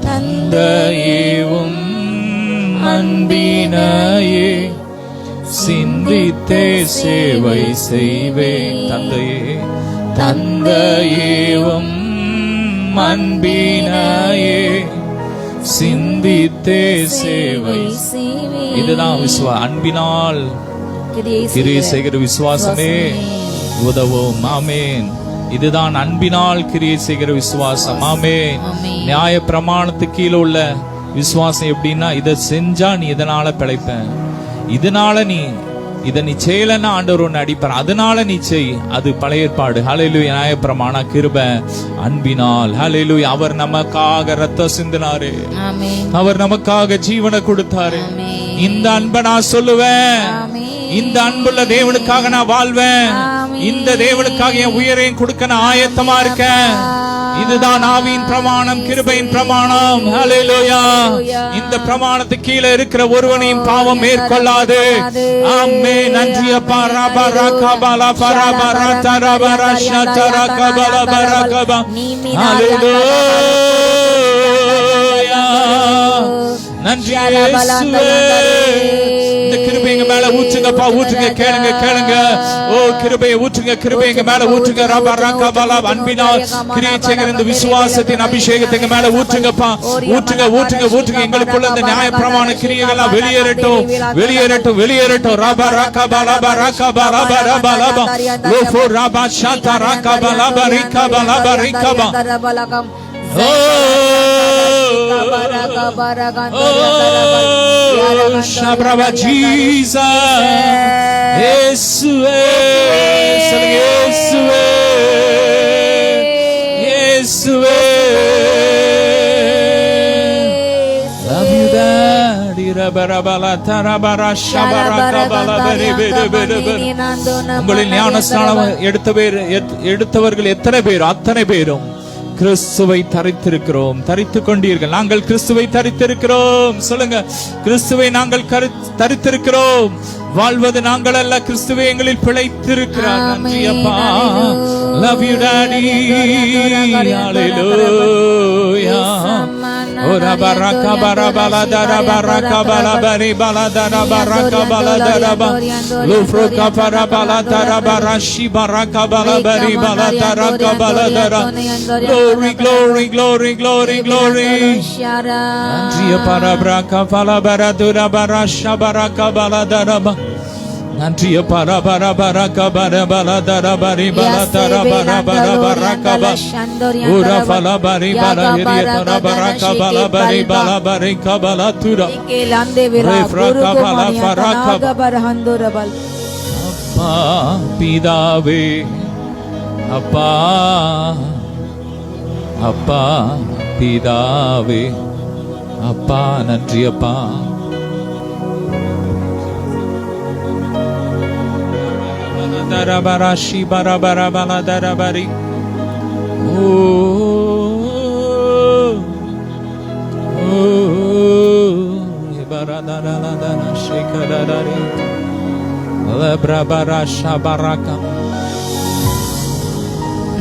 தந்தையேவும் அன்பினையே சிந்தித்தே சேவை செய்வேன். தந்தையே, தந்தையேவும் அன்பினையே சிந்தித்தே சேவை. இதுதான் அன்பினால் கிரியை செய்கிற விசுவாசமே உதவும். ஆமேன். இதுதான் அன்பினால் கிரியை செய்கிற விசுவாசம். ஆமேன். நியாய பிரமாணத்துக்கு கீழே உள்ள விசுவாசம் எப்படின்னா, இதை செஞ்சா நீ இதனால பிழைப்ப, இதனால நீ இதை நீ செய்யலன்னா ஆண்டவர் ஒன்னு அடிப்பார், அதனால நீ செய். அது பழைய ஏற்பாடு. ஹல்லேலூயா. நியாயப்பிரமாண கிருபை அன்பினால். ஹல்லேலூயா. அவர் நமக்காக ரத்தம் சிந்தினாரு, அவர் நமக்காக ஜீவனை கொடுத்தாரு. இந்த அன்பை நான் சொல்லுவேன், இந்த அன்புள்ள தேவனுக்காக நான் வாழ்வேன். இந்த தேவனுக்காக என் உயிரையும் கொடுக்க நான் ஆயத்தமா இருக்கேன். இதுதான் ஆவியின் பிரமாணம், கிருபையின் பிரமாணம். ஹல்லேலூயா. இந்த பிரமாணத்துக்கு கீழே இருக்கிற ஒருவனையும் பாவம் மேற்கொள்ளாது. ஆமென். நன்றி அப்பா. ரபா ரகபலா பரபா ரதரபா ரஷதரா கபலா பரகபா. ஹல்லேலூயா. நன்றி இயேசுவே. இந்த கிருபை எங்க மேல ஊற்றுங்கப்பா, ஊற்றுங்க. கேளுங்க கேளுங்க. ஓ கிருபையை ஊற்றுங்க, கிருபை எங்க மேல ஊற்றுங்க. ரபா ரகபலா. அன்பினால் கிரியை செய்கிற இந்த விசுவாசத்தின் அபிஷேகத்தை எங்க மேல ஊற்றுங்கப்பா. ஊற்றுங்க ஊற்றுங்க ஊற்றுங்க. எங்களுக்குள்ள இந்த நியாய பிரமாண கிரியைகள் வெளியேறட்டும், வெளியேறட்டும், வெளியேறட்டும். ரபா ரகபலா ரகபலா ரபலா லோஃபோ ரபா ஷாதா ரகபலா ரிகபலா ரிகபா. Shabrava Jesus, Yesue, Yesue, Yesue. Love you, Daddy. Rabarabala tarabara shabarakabala bere bere bere bere. உங்களில் ஞானஸ்நானம் எடுத்தவர்கள் எத்தனை பேர்? அத்தனை பேரும் கிறிஸ்துவை தரித்திருக்கிறோம். தரித்துக் கொண்டீர்கள். நாங்கள் கிறிஸ்துவை தரித்திருக்கிறோம். சொல்லுங்க, கிறிஸ்துவை நாங்கள் தரித்திருக்கிறோம். வாழ்வது நாங்கள் அல்ல, கிறிஸ்துவை எங்களில் பிழைத்திருக்கிறார். நன்றி அப்பா. Love you daddy. Hallelujah. Ora baraka barabala dara baraka balabari baladara baraka baladara ba lufroka parabala dara barashi baraka balabari baladara baladara. Glory glory glory glory glory. Nandriya parabraka palabara dura barasha baraka baladara ba. Nandriya parabara baraka barabala dara bari baladara barabara baraka ba. Ura fala bari bala hiriya parabaraka bala bari bala bari kabala tura. Refraka bala faraka. Appa pidave, appa அப்பா பிதாவே, அப்பா நன்றி அப்பா. தரபராஷி பரபரபல தரபரி. ஓ பரதரதர ஷேகரரி லப்ரபராஷா பரகம்.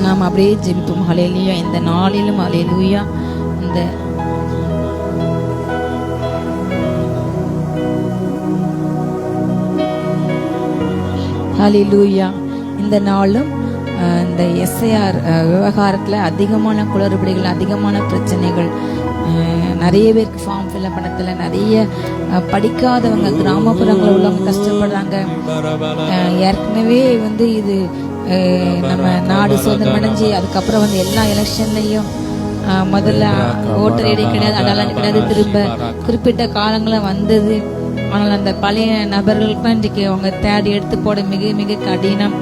நாம் அப்படியே ஜெபிப்போம். ஹல்லேலூயா. இந்த நாளிலும் ஹல்லேலூயா. இந்த ஹல்லேலூயா. இந்த நாளும் இந்த எஸ்ஐஆர் விவகாரத்தில் அதிகமான குளறுபடிகள், அதிகமான பிரச்சனைகள், நிறைய பேருக்கு ஃபார்ம் ஃபில்அப் பண்ணத்தில் நிறைய படிக்காதவங்க, கிராமப்புறங்களில் உள்ளவங்க கஷ்டப்படுறாங்க. ஏற்கனவே இது நம்ம நாடு சுதந்திரம் அடைஞ்சு அதுக்கப்புறம் எல்லா எலெக்ஷன்லையும் முதல்ல ஓட்டர் ஐடி கிடையாது, அடையாளம் கிடையாது, திரும்ப குறிப்பிட்ட காலங்களில் வந்தது. ஆனால் அந்த பழைய நபர்களுக்கும் இன்றைக்கு அவங்க தேடி எடுத்து போட மிக மிக கடினம்.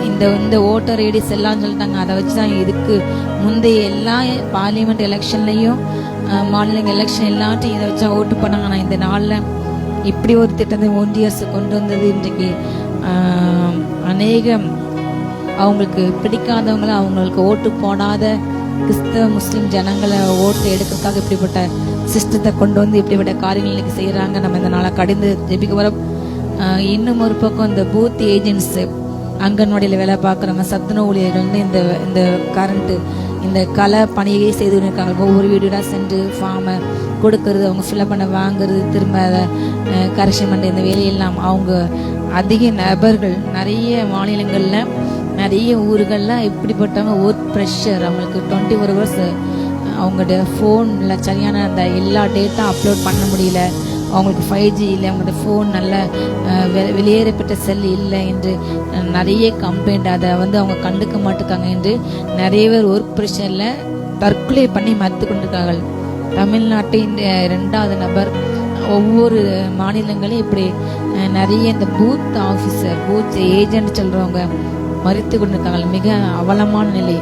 இந்த ஓட்டர் ஐடி செல்லான்னு சொல்லிட்டாங்க. அதை வச்சு தான் இதுக்கு முந்தைய எல்லா பார்லிமெண்ட் எலெக்ஷன்லையும் மாநில எலெக்ஷன் எல்லாத்தையும் இதை வச்சா ஓட்டு பண்ணாங்க. ஆனால் இந்த நாளில் இப்படி ஒரு திட்டத்தை ஒன்றிய அரசு கொண்டு வந்தது இன்றைக்கு அநேகம் அவங்களுக்கு பிடிக்காதவங்கள, அவங்களுக்கு ஓட்டு போடாத கிறிஸ்தவ முஸ்லீம் ஜனங்களை ஓட்டு எடுக்கிறதுக்காக இப்படிப்பட்ட சிஸ்டத்தை கொண்டு வந்து இப்படிப்பட்ட காரியங்கள் இன்னைக்கு செய்கிறாங்க. நம்ம இந்த நாளை கடிந்து ஜெபிக்க வரோம். இன்னும் ஒரு பக்கம் இந்த பூத் ஏஜென்ட்ஸ், அங்கன்வாடியில் வேலை பார்க்குறவங்க, சத்துணவு ஊழியர்கள் இந்த கரண்ட்டு இந்த கலை பணியை செய்து இருக்காங்க. ஒவ்வொரு வீடாக சென்று ஃபார்மை கொடுக்கறது, அவங்க ஃபில்அப் பண்ண வாங்குறது, திரும்ப அதை கரெக்ஷன் பண்ணுற இந்த வேலையெல்லாம் அவங்க அதிக நபர்கள் நிறைய மாநிலங்களில் நிறைய ஊர்களில் இப்படிப்பட்டவங்க ஒர்க் ப்ரெஷர், அவங்களுக்கு 24 hours அவங்களோட ஃபோனில் சரியான அந்த எல்லா டேட்டா அப்லோட் பண்ண முடியல, அவங்களுக்கு 5G இல்லை, அவங்களோட ஃபோன் நல்ல வெளியேறப்பட்ட செல் இல்லை என்று நிறைய கம்ப்ளைண்ட். அதை அவங்க கண்டுக்க மாட்டுக்காங்க என்று நிறைய பேர் ஒர்க் ப்ரெஷரில் தற்கொலை பண்ணி மறுத்து கொண்டிருக்கார்கள். தமிழ்நாட்டின் 2வது நபர். ஒவ்வொரு மாநிலங்களையும் இப்படி நிறைய இந்த பூத் ஆஃபீஸர், பூத் ஏஜென்ட் சொல்கிறவங்க மறித்து கொண்டிருக்காங்க. மிக அவலமான நிலை.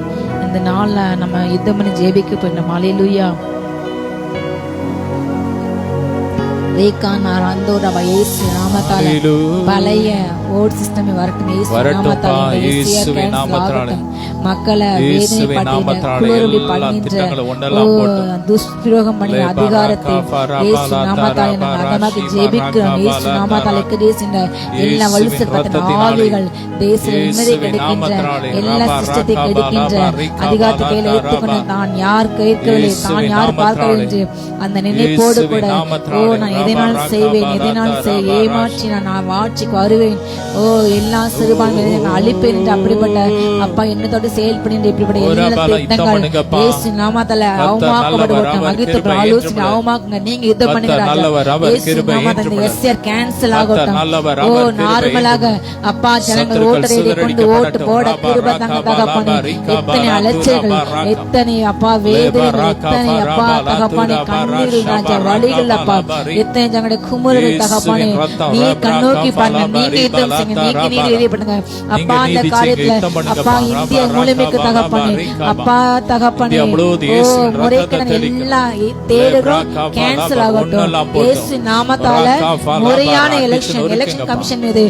இந்த நாளில் நம்ம யுத்தம் பண்ணி ஜெபிக்க போயிட்டோம். ஹல்லேலூயா. ரேகானார் அந்தோரபா இயேசு நாமத்தால பழைய ஓட் சிஸ்டம் வரட்டும் இயேசு நாமத்தால இயேசுவின் நாமத்தால மக்களை வேதனைப்பட்டு துஷ்பிரயோகம் பண்ணி அதிகாரத்தை இயேசு நாமத்தால நாங்கள் ஜெபிக்கிறோம் இயேசு நாமத்தால இந்த எல்லா வலுசற்பட்ட ஆவிகள் தேச நிம்மதி கிடைக்கின்ற எல்லா சிஸ்டத்தை கிடைக்கின்ற அதிகாரத்தை கையில் எடுத்துக்கொண்டு தான் யார் கேட்கவில்லை தான் யார் பார்க்கவில்லை என்று அந்த நினைப்போடு கூட ஓ நான் எதனாலும் செய்வேன் எதனாலும் ஏமாற்றி நான் ஆட்சிக்கு வருவேன் ஓ எல்லா சிறுபான்மையை நான் அழிப்பேன் என்று அப்படிப்பட்ட அப்பா என்னத்தோடு செயல்படுகின்ற இப்படிப்பட்ட எல்லா திட்டங்கள் இயேசு நாமத்தால அவமாக்கப்பட்டு மகிழ்த்து ஆலோசனை அவமாக்குங்க நீங்க யுத்தம் பண்ணுகிறார்கள் இயேசு நாமத்தால எஸ்ஆர் கேன்சல் ஆகட்டும் ஓ நார்மலாக அப்பா ஜனங்கள் ஓட்டரை கொண்டு ஓட்டு போட கிருபை தாங்க தகப்பனே எத்தனை அலட்சியங்கள் எத்தனை அப்பா வேதனை எத்தனை அப்பா தகப்பனே கண்ணீர் ராஜா வழிகள் அப்பா எத்தனை ஜனங்களுடைய குமுறல் தகப்பனே நீ கண்ணோக்கி பாருங்க நீங்க யுத்தம் செய்யுங்க நீங்க நீதி பண்ணுங்க அப்பா அந்த காரியத்துல அப்பா இந்திய முழுமைக்கு தகப்பனே அப்பா தகப்பனே ஓ முறைக்கான எல்லா தேர்தலும் கேன்சல் ஆகட்டும் இயேசு நாமத்தால முறையான எலெக்ஷன் கமிஷன் மீது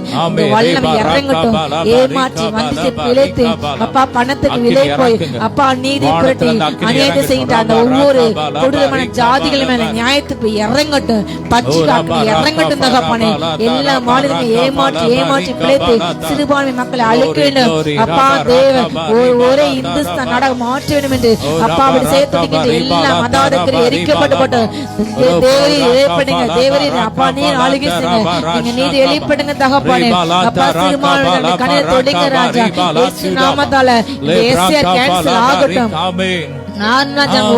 வல்லமை இறங்கட்டும் ஏமாற்றி வந்து பிழைத்து அப்பா பணத்துக்கு விலை போய் அப்பா நீதி புரட்டி அநியாயத்தை செய்கின்ற அந்த ஒவ்வொரு கொடூரமான ஜாதிகள் மேல நியாயத்துக்கு இறங்கட்டும் பச்சு காக்கு இறங்கட்டும் தகப்பனே எல்லா மாநிலங்களும் ஏமாற்றி பிழைத்து சிறுபான்மை மக்களை அழிக்க வேண்டும் அப்பா தேவன் ஒரே இந்துஸ்தான் நாடாக மாற்ற வேண்டும் என்று அப்பா அப்படி செய்ய துடிக்கின்ற எல்லா மதாதக்கரை எரிக்கப்பட்டு தேவரி எழுப்படுங்க தேவரி அப்பா நீர் ஆளுகை செய்யுங்க நீங்க நீதி எழுப்படுங்க தகப்பனே அப்பா சிறுபான்மை கண்ணை தொடுங்க ராஜா இயேசு நாமத்தால எஸ்ஆர் கேன்சல் ஆகட்டும்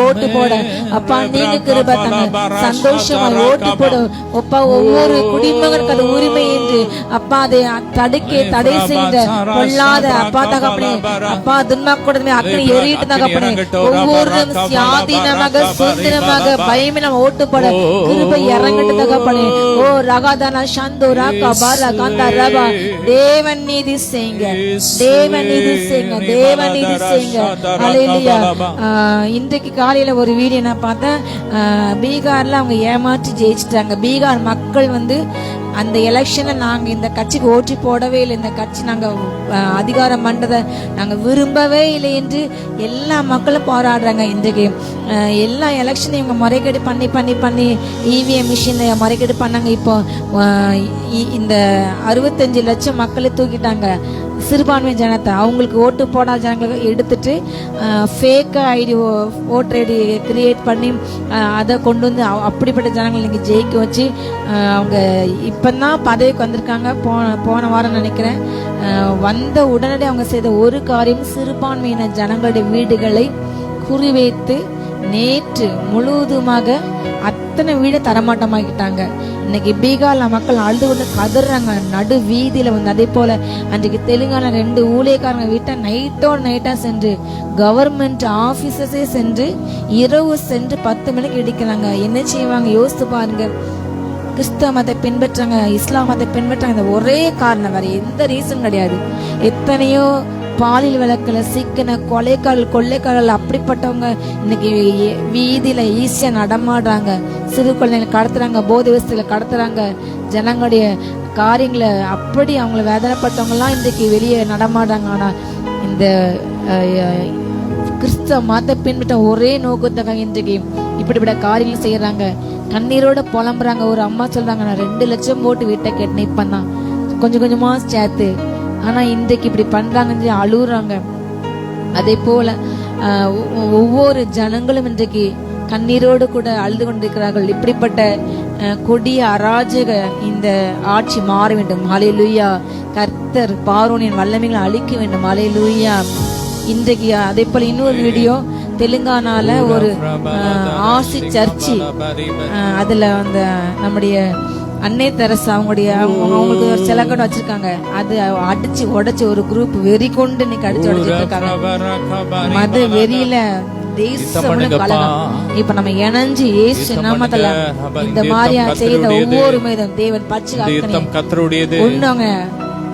ஓட்டு போட அப்பா நீங்க கிருபை தாங்க சந்தோஷமா ஓட்டு போட அப்பா ஒவ்வொரு குடிமகனுக்கு அது உரிமை என்று அப்பா அதை தடை செய்த கொள்ளாத அப்பா தகப்பனே அப்பா துன்மாக்கூடமே அக்கறை எறிட்டு தகப்பனே ஒவ்வொரு சுயாதீனமாக சுதந்திரமாக பயமில்லாம ஓட்டு போட கிருபை இறங்கட்டு தகப்பனே ஓ ரகாதானா சந்தோ ராகா பாரா காந்தா ரபா தேவன் நீதி செய்யுங்க தேவன் நீதி செய்யுங்க தேவன் நீதி செய்யுங்க ஹல்லேலூயா இன்றைக்கு காலையில ஒரு வீடியோ நான் பார்த்தேன் பீகார்ல அவங்க ஏமாற்றி ஜெயிச்சிட்டாங்க பீகார் மக்கள் வந்து அந்த எலெக்ஷன்ல நாங்க இந்த கட்சிக்கு ஓட்டு போடவே இல்லை இந்த கட்சி நாங்க அதிகாரம் பண்றதை நாங்க விரும்பவே இல்லை என்று எல்லா மக்களும் போராடுறாங்க இன்றைக்கு எல்லா எலெக்ஷனையும் இவங்க முறைகேடு பண்ணி இவிஎம் மிஷினை முறைகேடு பண்ணாங்க இப்போ இந்த 65 லட்சம் மக்களை தூக்கிட்டாங்க சிறுபான்மை ஜனத்தை அவங்களுக்கு ஓட்டு போடாத ஜனங்களுக்கு எடுத்துட்டு fake ID voter ID create பண்ணி அதை கொண்டு வந்து அப்படிப்பட்ட ஜனங்களை இங்கே ஜெயிக்க வச்சு அவங்க இப்போதான் பதவிக்கு வந்திருக்காங்க போன வாரம் நினைக்கிறேன் வந்த உடனடி அவங்க செய்த ஒரு காரியம் சிறுபான்மையின ஜனங்களுடைய வீடுகளை குறிவைத்து நேற்று முழுவதுமாக அத்தனை வீடு தரமாட்டமாக்கிட்டாங்க இன்னைக்கு பீகார்ல மக்கள் அழுது கொண்டு கதறாங்க நடு வீதியில வந்து அதே போல அன்றைக்கு தெலுங்கானா 2 ஊழியக்காரங்க வீட்டை நைட்டா சென்று கவர்மெண்ட் ஆபீசர்ஸே சென்று இரவு சென்று 10 மணிக்கு இடிக்கிறாங்க என்ன செய்வாங்க யோசித்து பாருங்க கிறிஸ்தவ மதத்தை பின்பற்றாங்க இஸ்லாம் மதத்தை பின்பற்றாங்க இந்த ஒரே காரணம் வேற எந்த ரீசன் கிடையாது எத்தனையோ பாலியல் வழக்குல சிக்கன கொள்ளைக்காரர்கள் அப்படிப்பட்டவங்க இன்னைக்கு வீதியில ஈஸியா நடமாடுறாங்க சிறு குழந்தைகளை கடத்துறாங்க போதை வசதியில கடத்துறாங்க ஜனங்களுடைய காரியங்களை அப்படி அவங்களை வேதனைப்பட்டவங்க எல்லாம் இன்றைக்கு வெளியே நடமாடுறாங்க ஆனா இந்த கிறிஸ்தவ மதத்தை பின்பற்ற ஒரே நோக்கத்துக்காக இன்றைக்கு இப்படிப்பட்ட காரியங்கள் செய்யறாங்க கண்ணீரோட புலம்புறாங்க ஒரு அம்மா சொல்றாங்க நான் 2 லட்சம் போட்டு வீட்டை கேட்டேன் இப்பதான் கொஞ்சமா சேர்த்து ஆனா இன்றைக்கு இப்படி பண்றாங்கன்னு அழுகுறாங்க அதே போல ஒவ்வொரு ஜனங்களும் இன்றைக்கு கண்ணீரோடு கூட அழுது கொண்டிருக்கிறார்கள் இப்படிப்பட்ட கொடிய அராஜக இந்த ஆட்சி மாற வேண்டும் ஹல்லேலூயா கர்த்தர் பார்வோனின் வல்லமைகளை அழிக்க வேண்டும் ஹல்லேலூயா இன்றைக்கு அதே போல இன்னொரு வீடியோ தெலுங்கானால ஒரு ஆசி சர்ச்சி அதுல அந்த நம்முடைய அன்னை தெரசா அவங்களுக்கு ஒரு சில கடை வச்சிருக்காங்க அது அடிச்சு உடைச்சு ஒரு குரூப் வெறி கொண்டு இன்னைக்கு அடிச்சு உடைச்சிட்டு இருக்காங்க மத வெறியில இப்ப நம்ம இணைஞ்சு இயேசு நாமத்துல இந்த மாதிரியா செய்த ஒவ்வொரு மீதும் தேவன் பச்சு ஒண்ணுங்க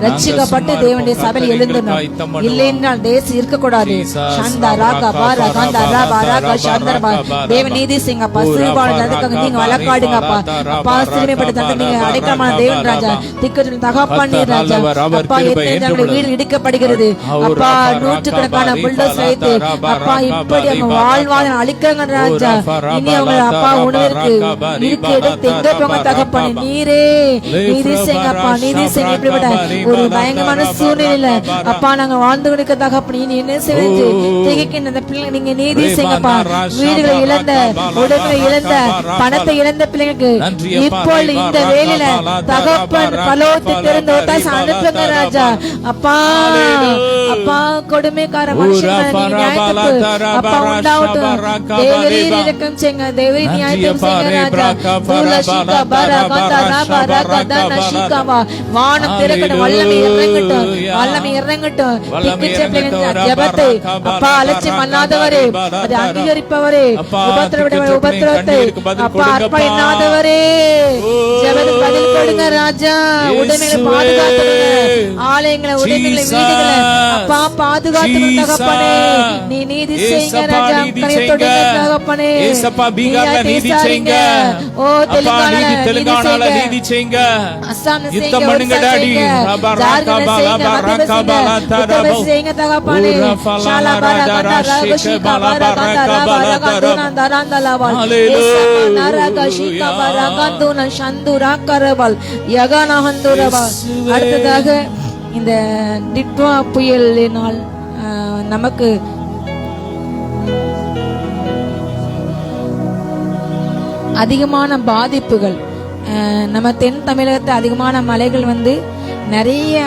ரட்சிக்கப்பட்டு சும்மா தேவனுடைய இருப்போம். சபையில் கர்த்தர் எழுந்தணும். எங்களுக்காக யுத்தம் பண்ணுவார். இல்லைன்றால் தேசம் இருக்கக்கூடாது. Jesus. சந்தா ராகா பாரா கந்தா ராபா ராகா சந்தர்பா தேவன் நீதி செய்யுங்கப்பா. சிறுபாடு அதுக்காக நீங்க வழக்காடுங்கப்பா. அப்பா சிறுமைப்பட்ட தந்தை நீங்க அடைக்கலமான தேவன் ராஜா, திக்கற்றின் தகப்பனே ராஜா. அப்பா எத்தனை ஜனங்களுடைய வீடு இடிக்கப்படுகிறது அப்பா, நூற்றுக்கணக்கான புல்டோஸ் வைத்து அப்பா இப்படி அவங்க வாழ்வாதாரம் அழிக்கிறாங்க ராஜா. இனி அவங்க அப்பா உணவிற்கு இருக்க இடத்தை எங்க போங்க தகப்பனே, நீரே நீதி செய்யுங்கப்பா, நீதி செய்யுங்க. இப்படிப்பட்ட ஒரு பயங்கரமான சூழ்நிலையில அப்பா நாங்க வாழ்ந்து கொடுக்க தகப்பனே, நீ என்ன செய்து திகைக்கின்ற அந்த பிள்ளை நீங்க நீதி செய்யுங்கப்பா. வீடுகளை இழந்த, உடல்களை இழந்த, பணத்தை இழந்த பிள்ளைங்களுக்கு இப்பொழுது இந்த வேலையில தகப்பன் பலோத்தை திறந்து ஒத்தாசை அனுப்புங்க ராஜா. அப்பா அப்பா கொடுமைக்கார மனுஷங்களை நீங்க நியாயத்துக்கு அப்பா உண்டாவட்டும். தேவரீர் இரக்கம் செய்யுங்க, தேவரீர் நியாயத்துக்கு செய்யுங்க ராஜா. பூலஷிகா பரகந்தா ரபா ரகதன ஷிகாவா வானம் திறக்கட்டும், வல்லமை இறங்கட்டும், வல்லமை இறங்கட்டும். திக்குச்ச பிள்ளைகளின் ஜெபத்தை அப்பா அலட்சியம் அல்லாதவரே, அதை அங்கீகரிப்பவரே, உபத்திரவடைய உபத்திரவத்தை அப்பா அற்ப எண்ணாதவரே, ஜெபத்துக்கு பதில் கொடுங்க ராஜா. உடைமைகளை பாதுகாத்துடுங்க, ஆலயங்களை, உடைமைகளை, வீடுகளை அப்பா பாதுகாத்துடுங்க தகப்பனே. நீ நீதி செய்யுங்க ராஜா, கரையத்தோடுங்க தகப்பனே. நீதி செய்யுங்க. ஓ தெலுங்கானால நீதி செய்யுங்க. அஸ்ஸாம் யுத்தம் பண்ணுங்க டாடி. ரபா ரகா பாலா ரகா பாலா தரபோ செய்யுங்க தகப்பனே. ஷாலா பரகந்தா ரகஷிகா பரகந்தா ரபா ரகதுனா தரந்தலவால் ஏசமா நரகஷிகா பரகந்துன சந்துரா கரபல் யகன ஹந்துரபா. அடுத்ததாக இந்த டிட்வா புயலினால் நமக்கு அதிகமான பாதிப்புகள், நம்ம தென் தமிழகத்தில் அதிகமான மலைகள் வந்து நிறைய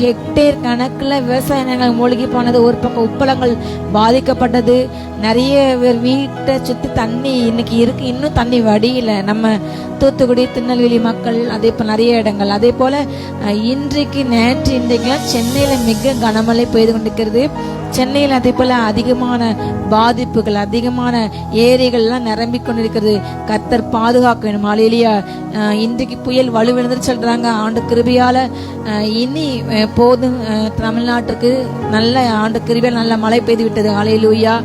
ஹெக்டேர் கணக்கில் விவசாய நிலங்கள் மூழ்கி போனது. ஒரு பக்கம் உப்பளங்கள் பாதிக்கப்பட்டது. நிறைய பேர் வீட்டை சுற்றி தண்ணி இன்னைக்கு இருக்கு, இன்னும் தண்ணி வடியில. நம்ம தூத்துக்குடி, திருநெல்வேலி மக்கள், அதே போல் நிறைய இடங்கள். அதே போல் இன்றைக்கெல்லாம் சென்னையில் மிக கனமழை பெய்து கொண்டிருக்கிறது. சென்னையில் அதே போல அதிகமான பாதிப்புகள், அதிகமான ஏரிகள்லாம் நிரம்பி கொண்டிருக்கிறது. கர்த்தர் பாதுகாக்க வேணும். ஹல்லேலூயா. இன்றைக்கு புயல் வலுவிழந்து சொல்றாங்க. ஆண்டு கிருபையால இனி போதும், தமிழ்நாட்டுக்கு நல்ல ஆண்டு கிருபையால் நல்ல மழை பெய்து விட்டது. ஹல்லேலூயா.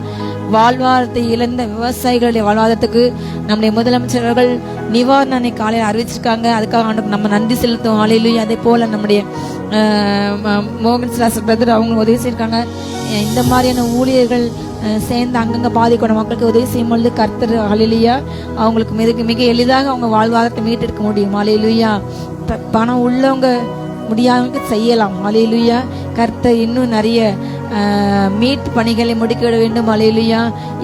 வாழ்வாதாரத்தை இழந்த விவசாயிகளுடைய வாழ்வாதாரத்துக்கு நம்முடைய முதலமைச்சர்கள் நிவாரணை காலையில் அறிவிச்சிருக்காங்க. அதுக்காக ஆண்டுக்கு நம்ம நன்றி செலுத்துவோம். ஹல்லேலூயா. அதே போல நம்முடைய மோகன் சிலாசர் பிரதர் அவங்க உதவி செய்யிருக்காங்க. இந்த மாதிரியான ஊழியர்கள் சேர்ந்து அங்கங்க பாதிக்கணும் மக்களுக்கு உதவி செய்யும் பொழுது கர்த்தர் ஹல்லேலூயா அவங்களுக்கு மிக மிக எளிதாக அவங்க வாழ்வாதாரத்தை மீட்டெடுக்க முடியும். ஹல்லேலூயா. பணம் உள்ளவங்க முடியாதவங்க செய்யலாம். ஹல்லேலூயா. கர்த்தர் இன்னும் நிறைய மீட்பு பணிகளை முடிக்க வேண்டும். ஹல்லேலூயா.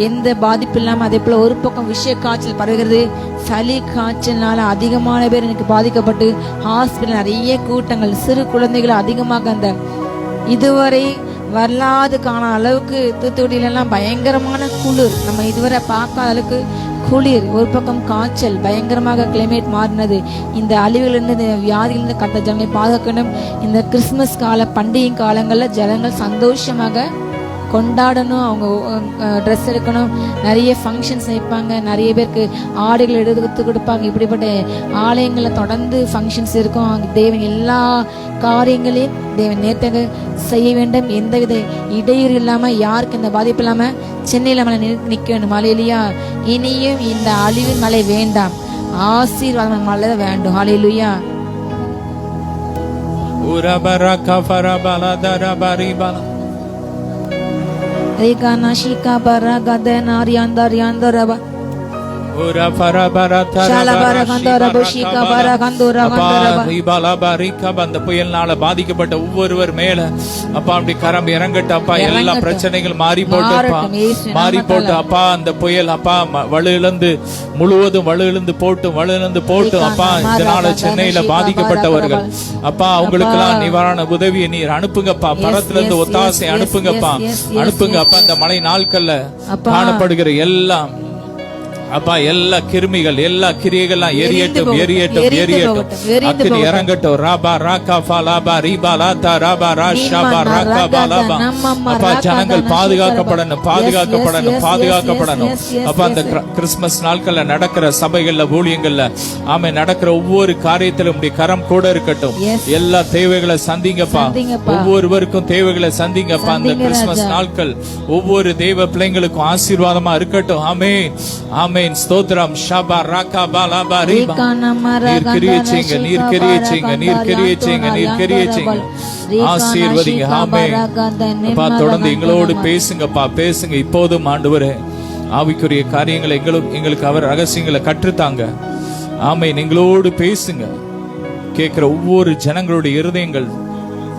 எந்த பாதிப்பு இல்லாமல். அதே போல ஒரு பக்கம் விஷய காய்ச்சல் பரவுகிறது. சளி காய்ச்சல்னால அதிகமான பேர் எனக்கு பாதிக்கப்பட்டு ஹாஸ்பிட்டல் நிறைய கூட்டங்கள், சிறு குழந்தைகள் அதிகமாக அந்த இதுவரை வரலாது காண அளவுக்கு தூத்துக்குடியிலெல்லாம் பயங்கரமான குளிர், நம்ம இதுவரை பார்க்காத அளவுக்கு குளிர். ஒரு பக்கம் காய்ச்சல், பயங்கரமாக கிளைமேட் மாறினது. இந்த அழிவுகளிலிருந்து, இந்த வியாதிகளிலிருந்து கட்ட ஜனங்களை பாதுகாக்க வேண்டும். இந்த கிறிஸ்துமஸ் கால பண்டிகை காலங்களில் ஜனங்கள் சந்தோஷமாக கொண்டாடணும். அவங்க ட்ரெஸ் எடுக்கணும், நிறைய ஃபங்க்ஷன்ஸ் வைப்பாங்க, நிறைய பேருக்கு ஆடுகள் எடுத்து கொடுப்பாங்க. இப்படிப்பட்ட ஆலயங்களில் தொடர்ந்து ஃபங்க்ஷன்ஸ் இருக்கும். தேவன் எல்லா காரியங்களையும் தேவன் நேர்த்தங்க செய்ய வேண்டும். எந்தவித இடையூறு இல்லாமல், யாருக்கு இந்த பாதிப்பு இல்லாமல் சென்னையில் மலை நிற்க வேண்டும். ஹல்லேலூயா. இனியும் இந்த அழிவின் மழை வேண்டாம், ஆசீர்வாதம் மழை வேண்டும். ஹல்லேலூயா. Rega shika bara gade nariandar yandaraba. Ora para bara Shala bara gandara shika bara gandura gandara. Ribala barika அந்த புயல்னால பாதிக்கப்பட்ட ஒவ்வொருவர் மேல அப்பா அப்படி கரம் இறங்கட்ட அப்பா. எல்லா பிரச்சனைகள் மாறி போட்டு அப்பா. அந்த புயல் அப்பா வலுவிழந்து முழுவதும் வலுவிழந்து போட்டும் அப்பா. இதனால சென்னையில பாதிக்கப்பட்டவர்கள் அப்பா அவங்களுக்கெல்லாம் நிவாரண உதவியை நீர் அனுப்புங்கப்பா. பரத்துல இருந்து ஒத்தாசை அனுப்புங்கப்பா. அந்த மழை நாட்கள்ல காணப்படுகிற எல்லாம் அப்பா எல்லா கிருமிகள் எல்லா கிரியைகள்லாம் எரியட்டும் எரியட்டும் எரியட்டும் அக்கினி இறங்கட்டும். ராபா ராகா பாலாபா ரீபா லாதா ராபா ராஷாபா ராகா பாலாபா. அப்பா ஜனங்கள் பாதுகாக்கப்படணும் பாதுகாக்கப்படணும் பாதுகாக்கப்படணும். அப்பா அந்த கிறிஸ்துமஸ் நாட்கள்ல நடக்கிற சபைகள்ல ஊழியங்கள்ல ஆமே நடக்கிற ஒவ்வொரு காரியத்திலும் உடைய கரம் கூட இருக்கட்டும். எல்லா தேவைகளை சந்திங்கப்பா, ஒவ்வொருவருக்கும் தேவைகளை சந்திங்கப்பா. அந்த கிறிஸ்துமஸ் நாட்கள் ஒவ்வொரு தேவ பிள்ளைங்களுக்கும் ஆசீர்வாதமா இருக்கட்டும். ஆமென் ஆமென் ஸ்தோத்திரம். ஷபா ராகா பாலாபா ரீபா. நீர் கிரியை செய்யுங்க நீர் கிரியை செய்யுங்க நீர் கிரியை செய்யுங்க நீர் கிரியை செய்யுங்க. ஆசீர்வதிங்க. ஆமென். அப்பா தொடர்ந்து எங்களோடு பேசுங்கப்பா பேசுங்க. இப்போதும் ஆண்டவரே ஆவிக்குரிய காரியங்களை எங்களுக்கு அவர் ரகசியங்களை கற்றுத்தாங்க. ஆமென். எங்களோடு பேசுங்க. கேட்கிற ஒவ்வொரு ஜனங்களுடைய இருதயங்கள்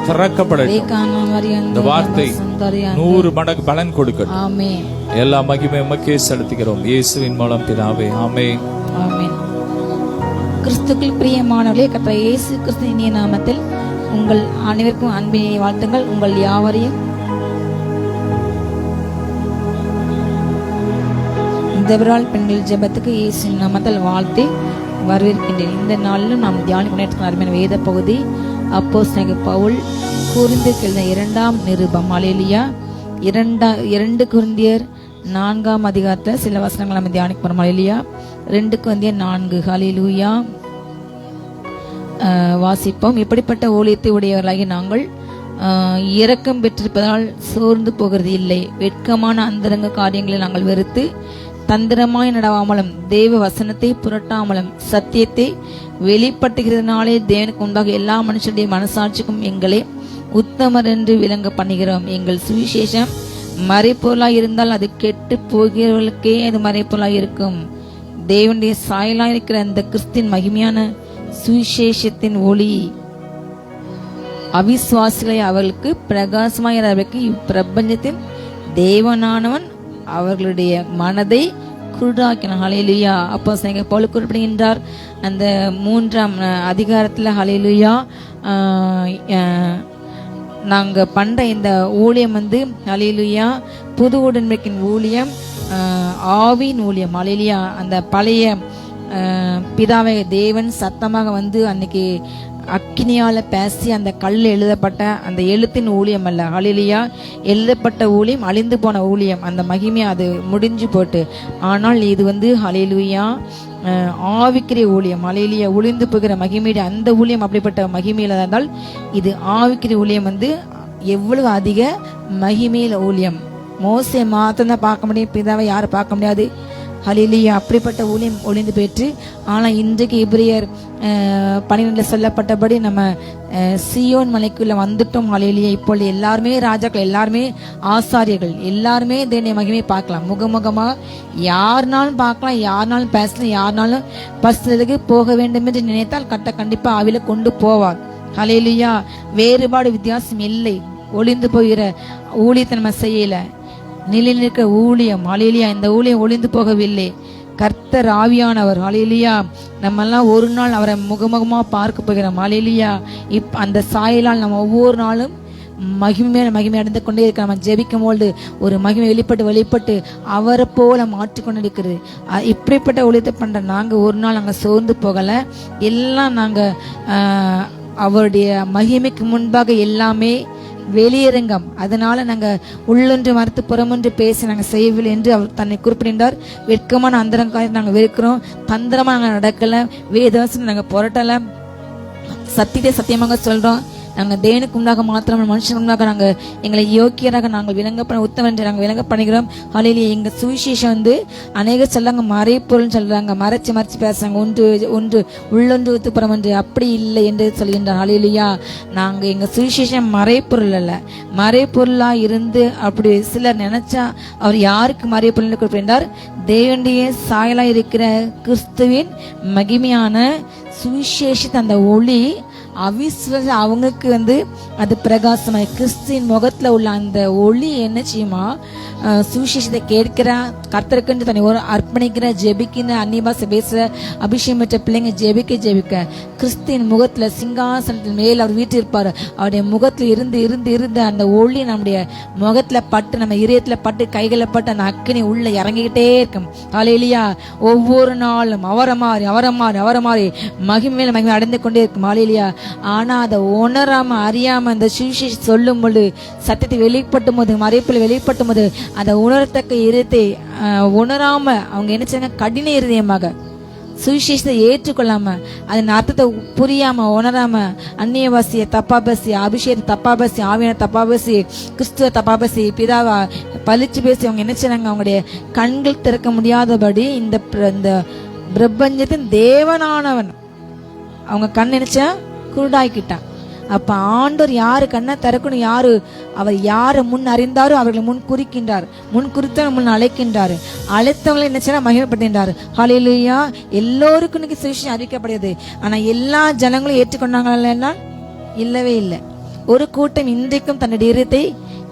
திறக்கப்படட்டும். இந்த வார்த்தை 100 மடங்கு பலன் கொடுக்கட்டும். ஆமென். எல்லா மகிமை உமக்கே செலுத்துகிறோம் இயேசுவின் மூலம் பிதாவே. ஆமென் ஆமென். கிறிஸ்துக்குள் பிரியமானவர்களே, கர்த்தர் இயேசு கிறிஸ்துவின் இனிய நாமத்தில் உங்கள் அனைவருக்கும் அன்பினை வாழ்த்துங்கள். உங்கள் யாவரையும் தேவரால் பெண்கள் ஜெபத்துக்கு இயேசுவின் நாமத்தில் வாழ்த்தி வரவேற்கின்றேன். இந்த நாளிலும் நாம் தியானிக்க அருமையான வேத பகுதி அப்போஸ்தலனாகிய பவுல் கொரிந்தியருக்கு எழுதின 2ஆம் நிருபம். அல்லேலூயா. 2 கொரிந்தியர் 4ஆம் அதிகாரத்தில் சில வசனங்கள் நம்ம தியானிக்க போறோம். அல்லேலூயா. 2 கொரிந்தியர் 4. அல்லேலூயா. வாசிப்போம். இப்படிப்பட்ட ஊழியத்தை உடையவர்களாகி நாங்கள் இரக்கம் பெற்றிருப்பதால் சோர்ந்து போகிறது இல்லை. வெட்கமான அந்தரங்க காரியங்களை நாங்கள் வெறுத்து தந்திரமாய் நடவாமலும் தேவ வசனத்தை புரட்டாமலும் சத்தியத்தை வெளிப்படுத்துகிறதுனாலே தேவனுக்கு முன்பாக எல்லா மனுஷனுடைய மனசாட்சிக்கும் எங்களை உத்தமர் என்று விளங்க பண்ணுகிறோம். எங்கள் சுவிசேஷம் மறைப்பொருளாய் இருந்தால் அது கெட்டு போகிறவர்களுக்கே அது மறைப்பொருளாய் இருக்கும். தேவனுடைய சாயலாய் இருக்கிற அந்த கிறிஸ்தின் மகிமையான சுவிசேஷத்தின் ஒளி அவிசுவாசிகளை அவர்களுக்கு பிரகாசமாகிறவர்களுக்கு இப்பிரபஞ்சத்தின் தேவனானவன் அவர்களுடைய மனதை குருடாக்கினான். ஹல்லேலூயா. அப்போஸ்தலனாகிய பவுல் குறிப்பிடுகின்றார் அந்த 3ஆம் அதிகாரத்துல. ஹல்லேலூயா. நாங்க பண்ற இந்த ஊழியம் வந்து ஹல்லேலூயா புது உடன்படிக்கையின் ஊழியம், ஆவியின் ஊழியம். ஹல்லேலூயா. அந்த பழைய பிதாவை தேவன் சத்தமாக வந்து அன்னைக்கு அக்கினியால பேசி அந்த கல்ல எழுதப்பட்ட அந்த எழுத்தின் ஊழியம் அல்ல. ஹல்லேலூயா. எழுதப்பட்ட ஊழியம் அழிந்து போன ஊழியம், அந்த மகிமை அது முடிஞ்சு போட்டு. ஆனால் இது வந்து ஹல்லேலூயா ஆவிக்கிற ஊழியம். ஹல்லேலூயா. ஒளிந்து போகிற மகிமையுடைய அந்த ஊழியம் அப்படிப்பட்ட மகிமையில இருந்தால் இது ஆவிக்கிற ஊழியம் வந்து எவ்வளவு அதிக மகிமையில ஊழியம். மோசே மாத்திரம் தான் பார்க்க முடியும், பிதாவை யாரும் பார்க்க முடியாது. ஹல்லேலூயா. அப்படிப்பட்ட ஊழியம் ஒளிந்து போயிற்று. ஆனால் இன்றைக்கு எபிரேயர் 12 சொல்லப்பட்டபடி நம்ம சியோன் மலைக்குள்ள வந்துட்டோம். ஹல்லேலூயா. இப்பொழுது எல்லாருமே ராஜாக்கள், எல்லாருமே ஆசாரியர்கள், எல்லாருமே தேவனுடைய மகிமையை பார்க்கலாம். முகமுகமாக யாருனாலும் பார்க்கலாம், யாருனாலும் பேசலாம், யாருனாலும் பசுக்கு போக வேண்டும் என்று நினைத்தால் கண்டிப்பா ஆவில கொண்டு போவார். ஹல்லேலூயா. வேறுபாடு வித்தியாசம் இல்லை. ஒளிந்து போகிற ஊழியத்தை நம்ம செய்யல, நிலையில் இருக்கிற ஊழியம். ஹல்லேலூயா. இந்த ஊழியம் ஒளிந்து போகவில்லை. கர்த்தர் ஆவியானவர். ஹல்லேலூயா. நம்ம எல்லாம் ஒரு நாள் அவரை முகமுகமா பார்க்க போகிறோம். ஹல்லேலூயா. அந்த சாயலால் நம்ம ஒவ்வொரு நாளும் மகிமை அடைந்து கொண்டே இருக்க. நம்ம ஜெபிக்கும் போது ஒரு மகிமை வெளிப்பட்டு அவரை போல மாற்றிக்கொண்டு இருக்கிறது. இப்படிப்பட்ட ஊழியத்தை பண்ற நாங்க ஒரு நாள் நாங்க சோர்ந்து போகல. எல்லாம் நாங்க அவருடைய மகிமைக்கு முன்பாக எல்லாமே வெளியரங்கம். அதனால நாங்க உள்ளொன்று மறுத்து புறமொன்று பேசி நாங்க செய்யவில்லை என்று அவர் தன்னை குறிப்பிட்டார். வெட்கமான அந்தரங்காரை நாங்க வெறுக்கிறோம், தந்திரமா நாங்க நடக்கல, வேதவசனம் நாங்க புரட்டல, சத்தியத்தை சத்தியமாக சொல்றோம். நாங்க தேவனுக்கு முன்னாக மாத்திரம் மனுஷனுக்கு முன்னாக நாங்க எங்களை யோக்கியராக நாங்கள் விளங்கப்பட உத்தமன் என்று நாங்கள் விளங்க பண்ணுகிறோம். ஹல்லேலூயா. எங்க சுவிசேஷம் வந்து அநேக சொல்லாங்க மறைப்பொருள்னு சொல்றாங்க, மறைச்சு பேசுறாங்க, ஒன்று உள்ளொன்று உத்துப்புறம் என்று. அப்படி இல்லை என்று சொல்கின்றார். ஹல்லேலூயா. நாங்க எங்க சுவிசேஷம் மறைப்பொருள் அல்ல. மறைப்பொருளா இருந்து அப்படி சிலர் நினைச்சா அவர் யாருக்கு மறைப்பொருள் குறிப்பிட்டார்? தேவனுடைய சாயலா இருக்கிற கிறிஸ்துவின் மகிமையான சுவிசேஷத்தை அந்த ஒளி அவிசுவாசம் அவங்களுக்கு அது பிரகாசமாய் கிறிஸ்துவின் முகத்துல உள்ள அந்த ஒளி என்ன செய்யுமா, சுவிசேஷத்தை கேட்கிற கர்த்தருக்கு தன்னை ஒரு அர்ப்பணிக்கிற ஜெபிக்கிற அந்நிய பாஷை பேசுற அபிஷேகம் பெற்ற பிள்ளைங்க ஜெபிக்க கிறிஸ்துவின் முகத்துல சிங்காசனத்தின் மேல் அவர் வீட்டு இருப்பாரு. அவருடைய முகத்துல இருந்து இருந்து இருந்து அந்த ஒளி நம்முடைய முகத்துல பட்டு நம்ம இதயத்துல பட்டு கைகளை பட்டு அந்த அக்கினி உள்ள இறங்கிக்கிட்டே இருக்கும். ஹல்லேலூயா. ஒவ்வொரு நாளும் அவரை மாறி மகிமையில மகிமை அடைந்து கொண்டே இருக்கும். ஹல்லேலூயா. ஆனா அதை உணராம அறியாம அந்த சுவிசேஷம் சொல்லும் போது, சத்தியத்தை வெளிப்பட்டும் போது, மறைப்புல வெளிப்பட்டும் போது அதை உணரத்தக்க இருத்தை உணராம அவங்க என்ன செய்ய கடின இருதயமாக சுவிசேஷத்தை ஏற்றுக்கொள்ளாம அதன் அர்த்தத்தை புரியாம உணராம அந்நியவாசிய தப்பா பேசி, அபிஷேகத்தை தப்பா பேசி, ஆவியான தப்பா பேசி, கிறிஸ்துவ தப்பா பேசி, பிதாவா பழிச்சு பேசி அவங்க என்ன செய்றாங்க, அவங்களுடைய கண்கள் திறக்க முடியாதபடி இந்த பிரபஞ்சத்தின் தேவனானவன் அவங்க கண் நினைச்சா குருடாய்க்கிட்டான். அப்ப ஆண்டவர் யாரு கண்ணை திறக்கணும், யாரு அவர் யாரு முன் அறிந்தாரோ அவர்களை முன் குறிக்கின்றார், முன் குறித்தவங்க முன் அழைக்கின்றாரு, அழைத்தவங்களை என்ன செய்ய மகிமைப்படுகின்றார். ஹல்லேலூயா. எல்லோருக்கும் இன்னைக்கு சுவிசேஷம் அறிவிக்கப்படுகிறது. ஆனா எல்லா ஜனங்களும் ஏற்றுக்கொண்டாங்களா? இல்லவே இல்லை. ஒரு கூட்டம் இன்றைக்கும் தன்னுடைய இதயத்தை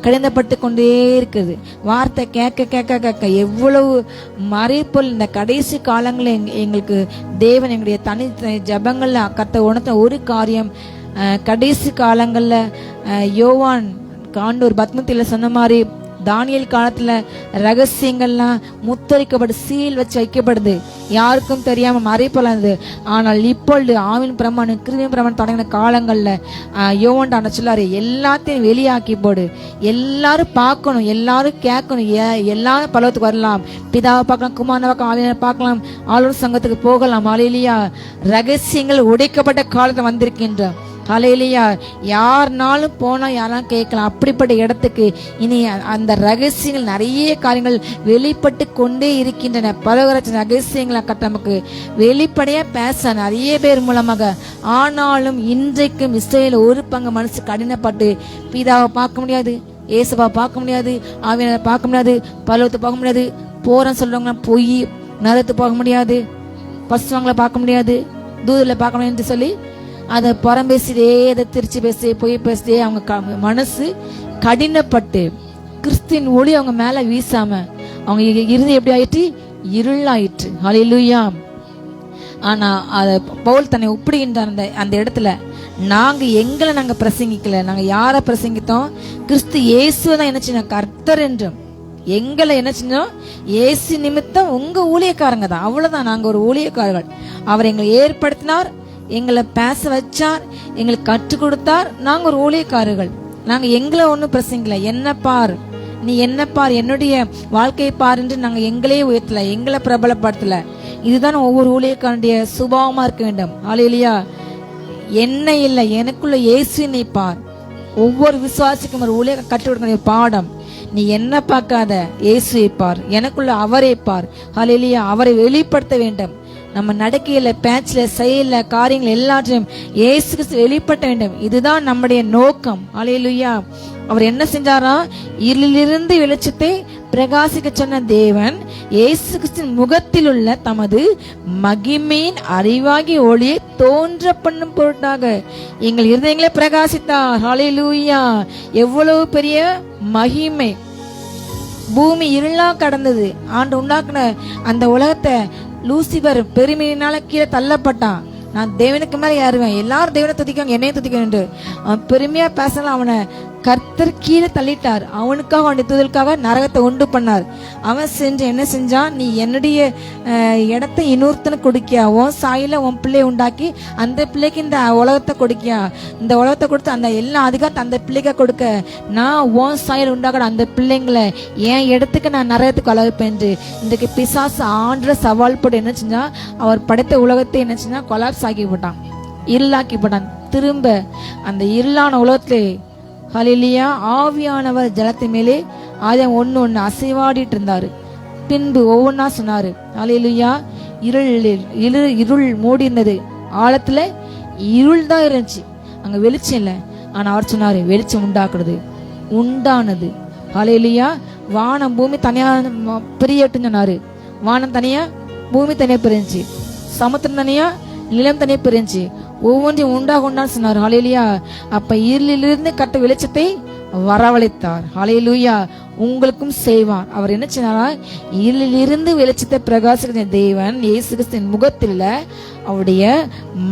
கடினப்பட்டு கொண்டே இருக்குது. வார்த்தை கேட்க கேட்க கேட்க எவ்வளவு மறைப்பொருள் இந்த கடைசி காலங்களில் எங்களுக்கு தேவன் எங்களுடைய தனி ஜபங்கள்ல கர்த்தர் உணர்த்த ஒரு காரியம், கடைசி காலங்கள்ல யோவான் ஆண்டவர் பத்மத்தில சொன்ன மாதிரி தானியேல் காலத்துல ரகசியங்கள்லாம் முத்தரிக்கப்பட்டு சீல் வச்சு வைக்கப்படுது, யாருக்கும் தெரியாம மறைப்பலாது. ஆனால் இப்பொழுது ஆவின் பிரமாணம் கிருவின் பிரமாணம் தொடங்கின காலங்கள்ல யோவான் சொல்லாரு, எல்லாத்தையும் வெளியாக்கி போடு, எல்லாரும் பார்க்கணும், எல்லாரும் கேட்கணும், எல்லாரும் பலவத்துக்கு வரலாம், பிதாவை பார்க்கலாம், குமாரனை பார்க்கலாம், ஆவியனை பார்க்கலாம், ஆளுநர் சங்கத்துக்கு போகலாம். ஹல்லேலூயா. ரகசியங்கள் உடைக்கப்பட்ட காலத்தை வந்திருக்கின்றோம். ஹல்லேலூயா. யாருனாலும் போனா யாரும் கேட்கலாம். அப்படிப்பட்ட இடத்துக்கு இனி அந்த ரகசியங்கள் நிறைய காரியங்கள் வெளிப்பட்டு கொண்டே இருக்கின்றன. பல ரகசியங்களை நமக்கு வெளிப்படையா பேச நிறைய பேர் மூலமாக. ஆனாலும் இன்றைக்கும் இஸ்ரவேல் ஒரு பங்கு மனசு கடினப்பட்டு பிதாவை பார்க்க முடியாது, ஏசப்பா பார்க்க முடியாது, ஆவியனை பார்க்க முடியாது, பலவத்தை பார்க்க முடியாது, போறேன்னு சொல்றவங்க பொய், நரத்து பார்க்க முடியாது, பசுவங்களை பார்க்க முடியாது, தூதில் பார்க்க முடியாது என்று சொல்லி அதை புறம் பேசிட்டே, அதை திருச்சி பேசி பொய் பேசிட்டே அவங்க மனசு கடினப்பட்டு கிறிஸ்துவின் ஒளி அவங்க மேல வீசாம அவங்க இறுதி எப்படி ஆயிட்டு இருளாயிற்று. ஹல்லேலூயா. ஆனா அத பவுல் தன்னை ஒப்பிடுகின்ற அந்த இடத்துல நாங்க பிரசங்கிக்கல, நாங்க யார பிரசங்கித்தோம், கிறிஸ்து இயேசுவை தான் என்ன செய்யணும் கர்த்தர் என்றும் எங்களை என்ன செஞ்சோம், இயேசு நிமித்தம் உங்க ஊழியக்காரங்க தான், அவ்வளவுதான். நாங்க ஒரு ஊழியக்காரர்கள். அவர் எங்களை ஏற்படுத்தினார், எங்களை பேச வச்சார், எங்களுக்கு கற்றுக் கொடுத்தார். நாங்க ஒரு ஊழியக்காரர்கள். நாங்க எங்களை ஒன்னும் பிரசங்கல, என்ன பார், நீ என்ன பார், என்னுடைய வாழ்க்கையை பார் என்று நாங்க எங்களையே உயர்த்தல, எங்களை பிரபலப்படுத்தல. இதுதான் ஒவ்வொரு ஊழியக்காரனுடைய சுபாவமா இருக்க வேண்டும். ஹல்லேலூயா. என்ன இல்லை, எனக்குள்ள இயேசுவை பார். ஒவ்வொரு விசுவாசிக்கும் ஒரு ஊழிய கற்றுக் கொடுக்கிற பாடம், நீ என்ன பார்க்காத, இயேசுவை பார், எனக்குள்ள அவரை பார். ஹல்லேலூயா. அவரை வெளிப்படுத்த வேண்டும். நம்ம நடக்கையில, பேச்சுல, செயல, காரியங்கள் எல்லாத்தையும் இயேசு கிறிஸ்து வெளிப்பட்ட வேண்டும். இதுதான் நம்முடைய நோக்கம். ஹல்லேலூயா. அவர் என்ன செஞ்சாரா, இருளிலிருந்து வெளிச்சத்தை பிரகாசிக்க சொன்ன தேவன் இயேசு கிறிஸ்துவின் முகத்தில் உள்ள தமது மகிமையின் அறிவாகி ஒளியை தோன்ற பண்ணும் பொருட்டாக எங்கள் இருதயங்களை பிரகாசித்தார். ஹல்லேலூயா. எவ்வளவு பெரிய மகிமை. பூமி இருளா கடந்தது. ஆண்டு உண்டாக்குன அந்த உலகத்தை லூசிபர் பெருமையினால கீழே தள்ளப்பட்டான். நான் தேவனுக்கு மேல ஏறுவேன், எல்லாரும் தேவனை துதிக்காங்க, என்னையும் துதிக்கணும். அவன் பெருமையா பேசலாம். அவனை கர்த்தர் கீழே தள்ளிட்டார். அவனுக்காக, அவனுடைய தூதலுக்காக நரகத்தை உண்டு பண்ணார். அவன் என்ன செஞ்சான், நீ என்னுடைய இடத்தை இன்னொருத்தனுக்கு கொடுக்கியா, உன் சாயில உன் பிள்ளையை உண்டாக்கி அந்த பிள்ளைக்கு இந்த உலகத்தை கொடுக்கியா, இந்த உலகத்தை கொடுத்து அந்த எல்லா அதிகாரத்தை அந்த பிள்ளைக்க கொடுக்க, நான் உன் சாயல் உண்டாக்க அந்த பிள்ளைங்களை என் இடத்துக்கு நான் நரகத்துக்கு அழகுப்பேன். இன்றைக்கு பிசாசு ஆண்ட சவால் போட்டு என்ன செஞ்சா, அவர் படைத்த உலகத்தை என்ன செஞ்சா கொலாப்ஸ் ஆக்கி போட்டான், இருளாக்கி போட்டான். திரும்ப அந்த இருளான உலகத்திலே ஹல்லேலூயா ஆவியானவர் ஜலத்தின் மேலே ஆதாம் ஒன்னு அசைவாடிட்டு இருந்தாரு. பின்பு ஒவ்வொன்னா சொன்னாரு. ஹல்லேலூயா. இருள் மூடி இருந்தது, ஆழத்துல இருள் தான் இருந்துச்சு, அங்க வெளிச்சம் இல்லை. ஆனா அவர் சொன்னாரு, வெளிச்சம் உண்டாக்குறது, உண்டானது. ஹல்லேலூயா. வானம் பூமி தனியா பிரியட்டுன்னு சொன்னாரு. வானம் தனியா, பூமி தனியா பிரிஞ்சு, சமுத்திரம் தனியா, நிலம் தனியா பிரிஞ்சு, ஒவ்வொன்றையும் உண்டாகுண்டான்னு சொன்னார். ஹல்லேலூயா. அப்ப இருளிலிருந்து கட்ட வெளிச்சத்தை வரவழைத்தார். ஹல்லேலூயா. உங்களுக்கும் செய்வார். அவர் என்ன சொன்னாரா? இருளிலிருந்து வெளிச்சத்தை பிரகாசிக்கிற தேவன் இயேசு கிறிஸ்துவின் முகத்தில் அவருடைய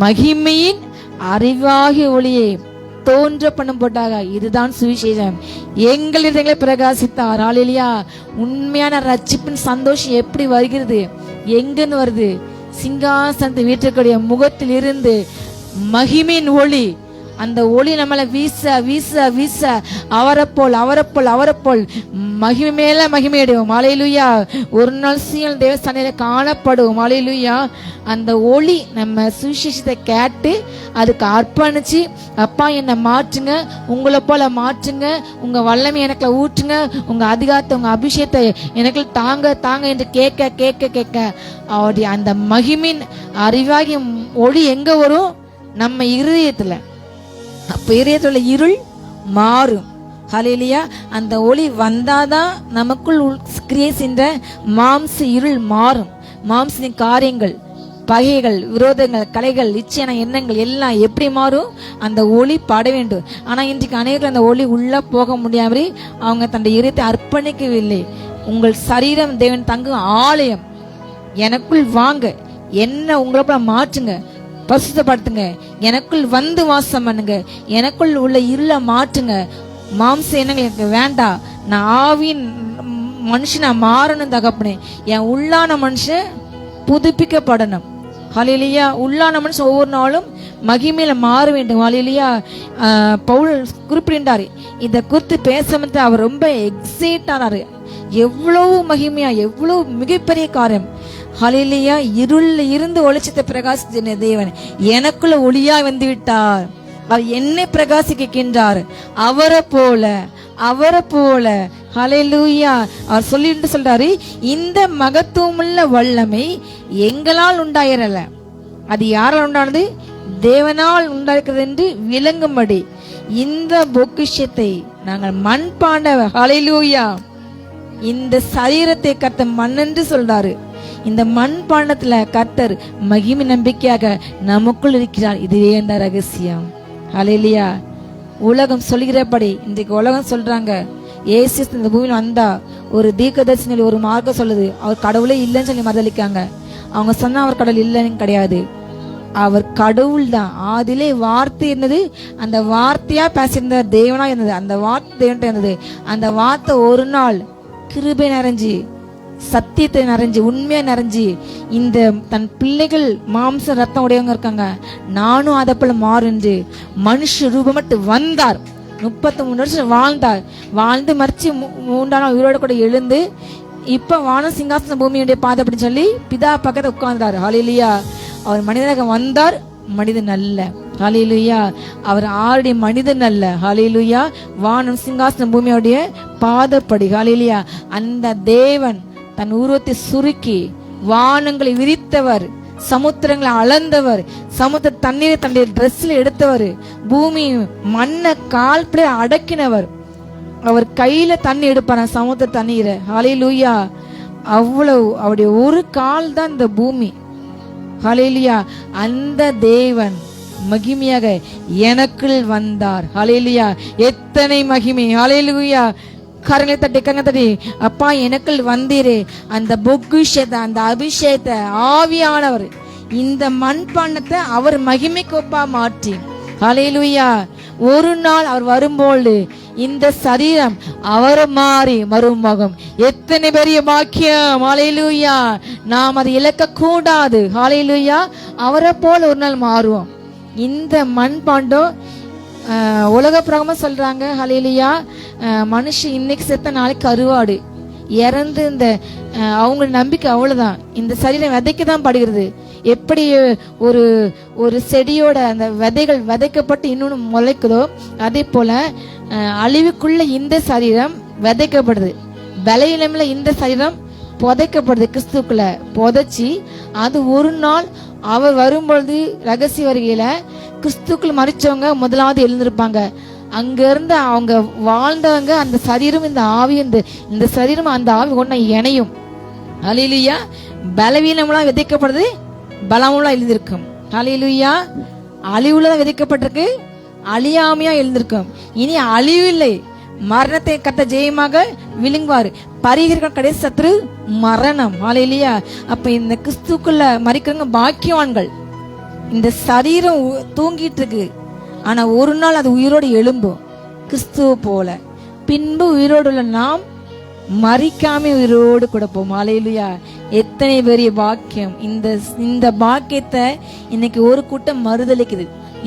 மகிமையின் அறிவாகிய ஒளியை தோன்ற பண்ணும் போட்டாக. இதுதான் சுவிசேஷம். எங்களை பிரகாசித்தார். ஹல்லேலூயா. உண்மையான ரட்சிப்பின் சந்தோஷம் எப்படி வருகிறது? எங்கன்னு வருது? சிங்காசனத்தை வீட்டிற்குரிய முகத்தில் இருந்து மகிமையின் ஒளி, அந்த ஒளி நம்மளை வீச வீச வீச அவரைப்போல் அவரைப்போல் அவரைப்போல் மகிமை மேல மகிமை அடைவோம். ஹல்லேலூயா. ஒரு நாள் சீயோன் தேவஸ்தானத்திலே காணப்படுவோம். ஹல்லேலூயா. அந்த ஒளி நம்ம சுவிசேஷத்தை கேட்டு அதுக்கு அர்ப்பணிச்சு, அப்பா என்னை மாற்றுங்க, உங்களை போல மாற்றுங்க, உங்க வல்லமை எனக்கு ஊற்றுங்க, உங்க அதிகாரத்தை உங்க அபிஷேகத்தை எனக்கு தாங்க தாங்க என்று கேட்க கேட்க கேட்க அவருடைய அந்த மகிமின் அறிவாகி ஒளி எங்க வரும்? நம்ம இருதயத்துல. அப்ப இதயத்துல இருள் மாறும். ஹல்லேலூயா. அந்த ஒளி வந்தாதான் நமக்குள் கிரியேசின்ற மாம்ச இருள் மாறும். மாம்சத்தின் காரியங்கள், பகைகள், விரோதங்கள், கலைகள், இச்சையான எண்ணங்கள் எல்லாம் எப்படி மாறும்? அந்த ஒளி பட வேண்டும். ஆனா இன்றைக்கு அநேகர் அந்த ஒளி உள்ள போக முடியாமல் அவங்க தன்னுடைய இதயத்தை அர்ப்பணிக்கவில்லை. உங்கள் சரீரம் தேவன் தங்கும் ஆலயம். எனக்குள் வாங்க, என்ன உங்களை போல மாற்றுங்க, பரிசுத்தப்படுத்துங்க, எனக்குள் வந்து வாசம் பண்ணுங்க, எனக்குள் உள்ள இருளை மாற்றுங்க. மாம்ச எண்ணங்கள் எனக்கு வேண்டாம். நான் ஆவியின் மனுஷனா மாறணும் தகப்பனே. என் உள்ளான மனுஷன் புதுப்பிக்கப்படணும். ஹல்லேலூயா. உள்ளான மனுஷன் ஒவ்வொரு நாளும் மகிமையில மாற வேண்டும். ஹல்லேலூயா. பவுல் குறிப்பிட்டாரு. இதை குறித்து பேச அவர் ரொம்ப எக்ஸைட் ஆனாரு. எவ்வளவு மகிமையா, எவ்வளவு மிகப்பெரிய காரியம். ஹல்லேலூயா. இருள்ல இருந்து ஒளிச்சத்தை பிரகாசித்த தேவன் எனக்குள்ள ஒளியா வந்து விட்டார். அவர் என்னை பிரகாசிக்கின்றார். அவரை போல. ஹல்லேலூயா. அவர் சொல்லிட்டு சொல்றாரு, இந்த மகத்துவமுள்ள வல்லமை எங்களால் உண்டாயிரல, அது யாரால் உண்டானது? தேவனால் உண்டாஇருக்கிறது என்று விளங்கும்படி இந்த பொக்கிஷத்தை நாங்கள் மண்பாண்ட. ஹல்லேலூயா. இந்த சரீரத்தை கர்த்தர் மண்ணென்று சொல்றாரு. இந்த மண்பாண்டத்துல கர்த்தர் மகிமை நம்பிக்கையாக நமக்குள் இருக்கிறார். இதுவே இந்த ரகசியம். ஹல்லேலூயா. உலகம் சொல்கிறபடி இன்றைக்கு உலகம் சொல்றாங்க, இயேசு இந்த பூமியில் வந்தா ஒரு தீர்க்கதரிசனி ஒரு மார்க்கம் சொல்லுது, அவர் கடவுளே இல்லைன்னு சொல்லி மறுதளிக்காங்க. அவங்க சொன்னா அவர் கடவுள் இல்லைன்னு கிடையாது. அவர் கடவுள் தான். ஆதிலே வார்த்தை இருந்தது, அந்த வார்த்தையா பேசியிருந்த தேவனா இருந்தது, அந்த வார்த்தை தேவன்ட்ட இருந்தது. அந்த வார்த்தை ஒரு நாள் கிருபை நிறைஞ்சி, சத்தியத்தை நிறைஞ்சு, உண்மையா நிறைஞ்சு, இந்த தன் பிள்ளைகள் மாம்ச ரத்தம் உடையவங்க இருக்காங்க, நானும் அதை போல மாறுன்று மனுஷ ரூபமட்டு வந்தார். 33 வருஷம் வாழ்ந்தார். வாழ்ந்து மறிச்சு 3ஆம் நாள் உயிரோட கூட எழுந்து இப்ப வான சிங்காசன பூமியுடைய பாதை அப்படின்னு சொல்லி பிதா பக்கத்தை உட்கார்ந்தார். ஹல்லேலூயா. அவர் மனிதனாக வந்தார், மனிதன் அல்ல. ஹல்லேலூயா. அவர் ஆருடைய மனிதன் அல்ல. ஹல்லேலூயா. வானம் சிங்காசன பூமியோடைய பாதப்படி. ஹல்லேலூயா. அந்த தேவன் தன் உருவத்தை சுருக்கி வானங்களை விரித்தவர், சமுத்திரங்களை அளந்தவர், சமுத்திர தண்ணீரை தன்னுடைய டிரெஸ்ல எடுத்தவர், பூமி மண்ணை கால்பட அடக்கினவர். அவர் கையில தண்ணி எடுப்பார், சமுத்திர தண்ணீரை. ஹல்லேலூயா. அவ்வளவு அவருடைய ஒரு கால் தான் இந்த பூமி. ஹல்லேலூயா. அந்த தேவன் மகிமையாக எனக்குள் வந்தார். ஹல்லேலூயா. எத்தனை மகிமை. ஹல்லேலூயா. கரங்களை தட்டி அப்பா எனக்குள் வந்தீரே. அந்த பொக்கிஷத்தை, அந்த அபிஷேகத்தை, ஆவியானவர் இந்த மண்பாண்டத்தை அவர் மகிமைக்கு ஒப்பா மாற்றி. ஹல்லேலூயா. ஒரு நாள் அவர் வரும்போது இந்த சரீரம் அவரை மாறி மறுமுகம். எத்தனை பெரிய பாக்கியம். ஹல்லேலூயா. நாம் அதை இழக்க கூடாது. ஹல்லேலூயா. அவரை போல ஒரு நாள் மாறுவோம். இந்த மண்பாண்டம் உலக பிரகமா சொல்றாங்க. ஹல்லேலூயா. மனுஷன் இன்னைக்கு செத்த நாளைக்கு கருவாடு இறந்து, இந்த அவங்க நம்பிக்கை அவ்வளவுதான். இந்த சரீரம் விதைக்க தான் படுகிறது. எப்படி ஒரு ஒரு செடியோட அந்த விதைகள் விதைக்கப்பட்டு இன்னொன்று முளைக்குதோ, அதே போல அழிவுக்குள்ள இந்த சரீரம் விதைக்கப்படுது. பலவீனம்ல இந்த சரீரம் புதைக்கப்படுது. கிறிஸ்துக்குள்ள புதைச்சி அது ஒரு நாள் அவர் வரும்பொழுது ரகசிய வருகையில கிறிஸ்துக்குள்ள மறிச்சவங்க முதலாவது எழுந்திருப்பாங்க. அங்க இருந்து அவங்க வாழ்ந்தவங்க அந்த சரீரம், இந்த ஆவி, இந்த சரீரம் அந்த ஆவி ஒண்ணா இணையும். ஹல்லேலூயா. பலவீனம்லாம் விதைக்கப்படுது, பலமெல்லாம் எழுந்திருக்கும். ஹல்லேலூயா. அழிவுலதான் விதைக்கப்பட்டிருக்கு, அழியாமையா எழுந்திருக்கும். இனி அழிவு இல்லை, மரணத்தை கத்த ஜெயமாக விழுங்குவார். பரிகரிக்கிற கடைசி சத்துரு மரணம். ஹல்லேலூயா. அப்ப இந்த கிறிஸ்துக்குள்ள மரிக்கிறவங்க பாக்கியவான்கள். இந்த சரீரம் தூங்கிட்டு இருக்கு, ஆனா ஒரு நாள் அது உயிரோடு எழும்பும் கிறிஸ்துவ போல. பின்பு உயிரோடு உள்ள நாம் மரிக்காம உயிரோடு கொடுப்போம். ஹல்லேலூயா. எத்தனை பெரிய பாக்கியம்! இந்த பாக்கியத்தை இன்னைக்கு ஒரு கூட்டம் மறுதளிக்குது,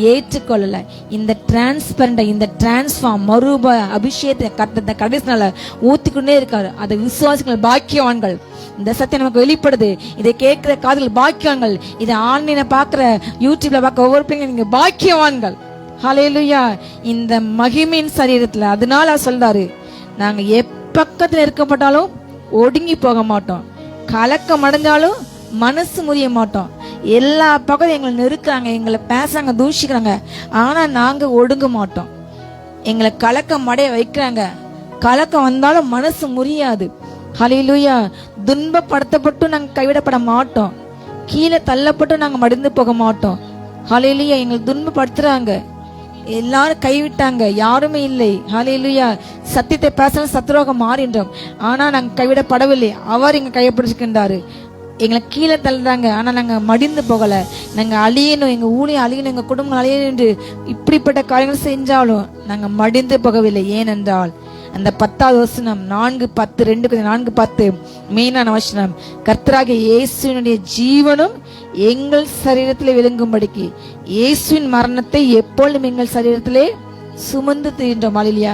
ஏற்றுக்கொள்ளல. இந்த டிரான்ஸ்பரண்ட, இந்த டிரான்ஸ்ஃபார்ம் மறுப அபிஷேகத்தை கட்டத்தை கடைசி நாள ஊத்திக்கொண்டே இருக்காரு. அதை விசுவாசிகள் பாக்கியவான்கள். இந்த சத்தியம் நமக்கு வெளிப்படுது. இதை கேட்கிற காதுகள் பாக்கியவான்கள். இதை ஆன்லைன்ல பாக்குற, யூடியூப்ல பாக்குற ஒவ்வொரு பிள்ளைங்க நீங்க பாக்கியவான்கள். ஹல்லேலூயா. இந்த மகிமையின் சரீரத்துல அதனால சொல்றாரு, நாங்க எப்பக்கத்துல இருக்கப்பட்டாலும் ஒடுங்கி போக மாட்டோம், கலக்கம் அடைஞ்சாலும் மனசு முறிய மாட்டோம். எல்லா பக்கமும் எங்களை நெருக்கிறாங்க, எங்களை பேசுறாங்க, தூஷிக்கிறாங்க, ஆனா நாங்க ஒடுங்க மாட்டோம். எங்களை கலக்கம் அடைய வைக்கிறாங்க, கலக்கம் வந்தாலும் மனசு முறியாது. ஹல்லேலூயா. துன்பப்படுத்தப்பட்டு நாங்க கைவிடப்பட மாட்டோம், கீழே தள்ளப்பட்டு நாங்க மடிந்து போக மாட்டோம். ஹல்லேலூயா. எங்களை துன்பப்படுத்துறாங்க, எல்லாரும் கைவிட்டாங்க, யாருமே இல்லை. ஹல்லேலூயா. சத்தியத்தை பேசணும் சத்துரோக மாறின்றோம், ஆனா நாங்க கைவிடப்படவில்லை. அவர் எங்க கையப்பிடிச்சுக்கின்றாரு. எங்களை கீழே தள்ளுறாங்க, ஆனா நாங்க மடிந்து போகல. நாங்க அழியணும், எங்க ஊழியம் அழியணும், எங்க குடும்பம் அழியணும் என்று இப்படிப்பட்ட காரியங்கள் செஞ்சாலும் நாங்க மடிந்து போகவில்லை. ஏனென்றால் அந்த 10வது வசனம் 4:10 மெயினான வசனம், கர்த்தராகிய இயேசுவினுடைய ஜீவனும் எங்கள் சரீரத்திலே விளங்கும்படிக்கு இயேசுவின் மரணத்தை எப்பொழுதும் எங்கள் சரீரத்திலே சுமந்து தீர்ந்தோம். ஹல்லேலூயா.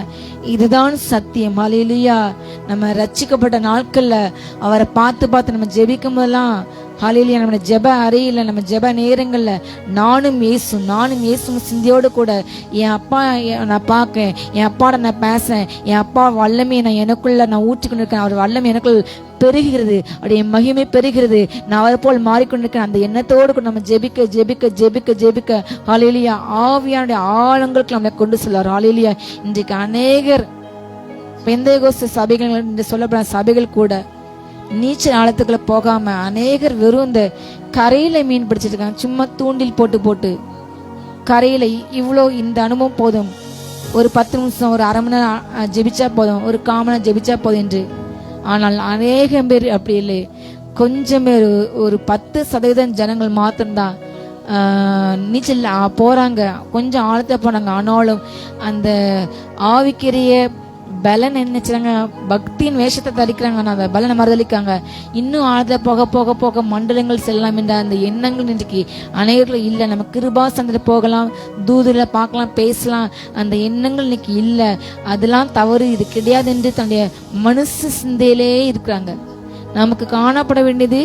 இதுதான் சத்தியம். ஹல்லேலூயா. நம்ம ரட்சிக்கப்பட்ட நாட்கள்ல அவரை பார்த்து நம்ம ஜெபிக்கும் போதெல்லாம், ஹல்லேலூயா, நம்ம ஜெப அறையில, நம்ம ஜெப நேரங்கள்ல நானும் இயேசும் சிந்தியோடு கூட என் அப்பா நான் பார்க்கேன், என் அப்பாட நான் பேசுறேன், என் அப்பா வல்லமையை நான் எனக்குள்ள நான் ஊற்றிக்கொண்டு இருக்கேன், அவர் வல்லமை எனக்குள் பெருகிறது, அவருடைய மகிமை பெருகிறது, நான் அவரை போல் மாறிக்கொண்டிருக்கேன். அந்த எண்ணத்தோடு கூட நம்ம ஜெபிக்க ஜெபிக்க ஜெபிக்க ஜெபிக்க ஹல்லேலூயா ஆவியானுடைய ஆழங்களுக்கு நம்மளை கொண்டு செல்வார். ஹல்லேலூயா. இன்றைக்கு அநேகர் பெந்தேகோஸ்து சபைகள் என்று சொல்லப்பட்ட சபைகள் கூட நீச்சல் ஆழத்துக்குள்ள போகாம அநேகர் வெறும் இந்த கரையில மீன் பிடிச்சிட்டு இருக்காங்க. சும்மா தூண்டில் போட்டு கரையில இவ்வளோ இந்த அனுபவம் போதும், ஒரு 10 நிமிஷம், ஒரு அரை மணி நேரம் ஜெபிச்சா போதும், ஒரு 1/4 மணி நேரம் ஜெபிச்சா போதும் என்று. ஆனால் அநேகம் பேர் அப்படி இல்லை. கொஞ்சம் பேர், ஒரு 10% ஜனங்கள் மாத்திரம்தான் நீச்சல் போறாங்க, கொஞ்சம் ஆழத்தை போனாங்க. ஆனாலும் அந்த ஆவிக்கிரிய பலன் நினைச்சாங்க, பக்தியின் வேஷத்தை தரிக்கிறாங்க, அந்த பலனை மறுதளிக்காங்க. இன்னும் ஆழ்ந்த போக போக போக மண்டலங்கள் செல்லலாம் என்ற அந்த எண்ணங்கள் இன்றைக்கு அனைவர்களும் இல்லை. நம்ம கிருபாசனத்துல போகலாம், தூதுல பார்க்கலாம், பேசலாம், அந்த எண்ணங்கள் இன்னைக்கு இல்லை. அதெல்லாம் தவறு, இது கிடையாது என்று தன்னுடைய மனசு சிந்தையிலே இருக்கிறாங்க. நமக்கு காணப்பட வேண்டியது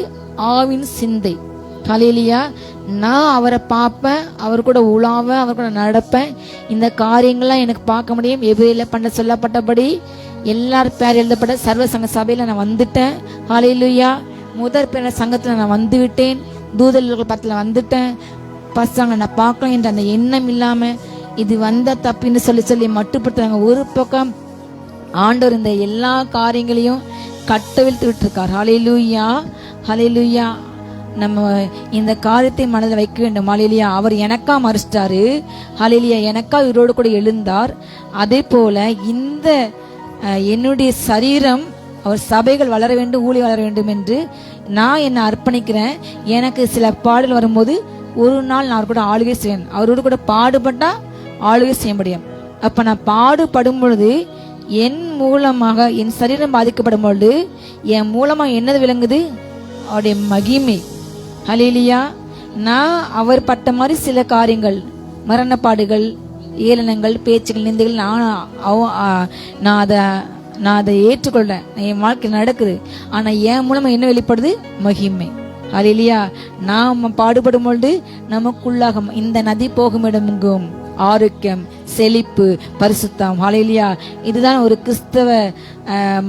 ஆவின் சிந்தை. ஹல்லேலூயா. நான் அவரை பார்ப்பேன், அவர் கூட உலாவேன், அவர் கூட நடப்பேன். இந்த காரியங்கள்லாம் எனக்கு பார்க்க முடியும். எபிரேயர்ல பண்ண சொல்லப்பட்டபடி எல்லார் பேர் எழுதப்பட்ட சர்வ சங்க சபையில நான் வந்துட்டேன். ஹல்லேலூயா. முதற் பேர சங்கத்துல நான் வந்து விட்டேன், தூதர்கள் பத்துல வந்துட்டேன், பசங்க நான் பார்க்கலாம் என்ற அந்த எண்ணம் இல்லாம இது வந்த தப்புன்னு சொல்லி மட்டுப்படுத்துறாங்க. ஒரு பக்கம் ஆண்டவர் இந்த எல்லா காரியங்களையும் கட்டவிழ்த்து விட்டுருக்கார். ஹல்லேலூயா. ஹல்லேலூயா. நம்ம இந்த காரியத்தை மனதில் வைக்க வேண்டும். ஹல்லேலூயா. அவர் எனக்கா மறிச்சிட்டாரு. ஹல்லேலூயா. எனக்கா இவரோடு கூட எழுந்தார். அதே போல இந்த என்னுடைய சரீரம், அவர் சபைகள் வளர வேண்டும், ஊழிய வளர வேண்டும் என்று நான் என்னை அர்ப்பணிக்கிறேன். எனக்கு சில பாடல் வரும்போது ஒரு நாள் நான் அவர் கூட ஆளுகை செய்வேன். அவரோடு கூட பாடுபட்டா ஆளுகை செய்ய முடியும். அப்ப நான் பாடுபடும் பொழுது என் மூலமாக என் சரீரம் பாதிக்கப்படும் பொழுது என் மூலமா என்னது விளங்குது? அவருடைய மகிமை. ஹல்லேலூயா. நான் அவர் பட்ட மாதிரி சில காரியங்கள், மரணப்பாடுகள், ஏளனங்கள், பேச்சுகள், நிந்தைகள் நான் அதை ஏற்றுக்கொள்றேன், என் வாழ்க்கை நடக்குது. ஆனா என் மூலமா என்ன வெளிப்படுது? மகிமை. ஹல்லேலூயா. நாம் பாடுபடும் பொழுது நமக்குள்ளாக இந்த நதி போகும் இடமெங்கும் ஆரோக்கியம், செழிப்பு, பரிசுத்தம். ஹல்லேலூயா. இதுதான் ஒரு கிறிஸ்தவ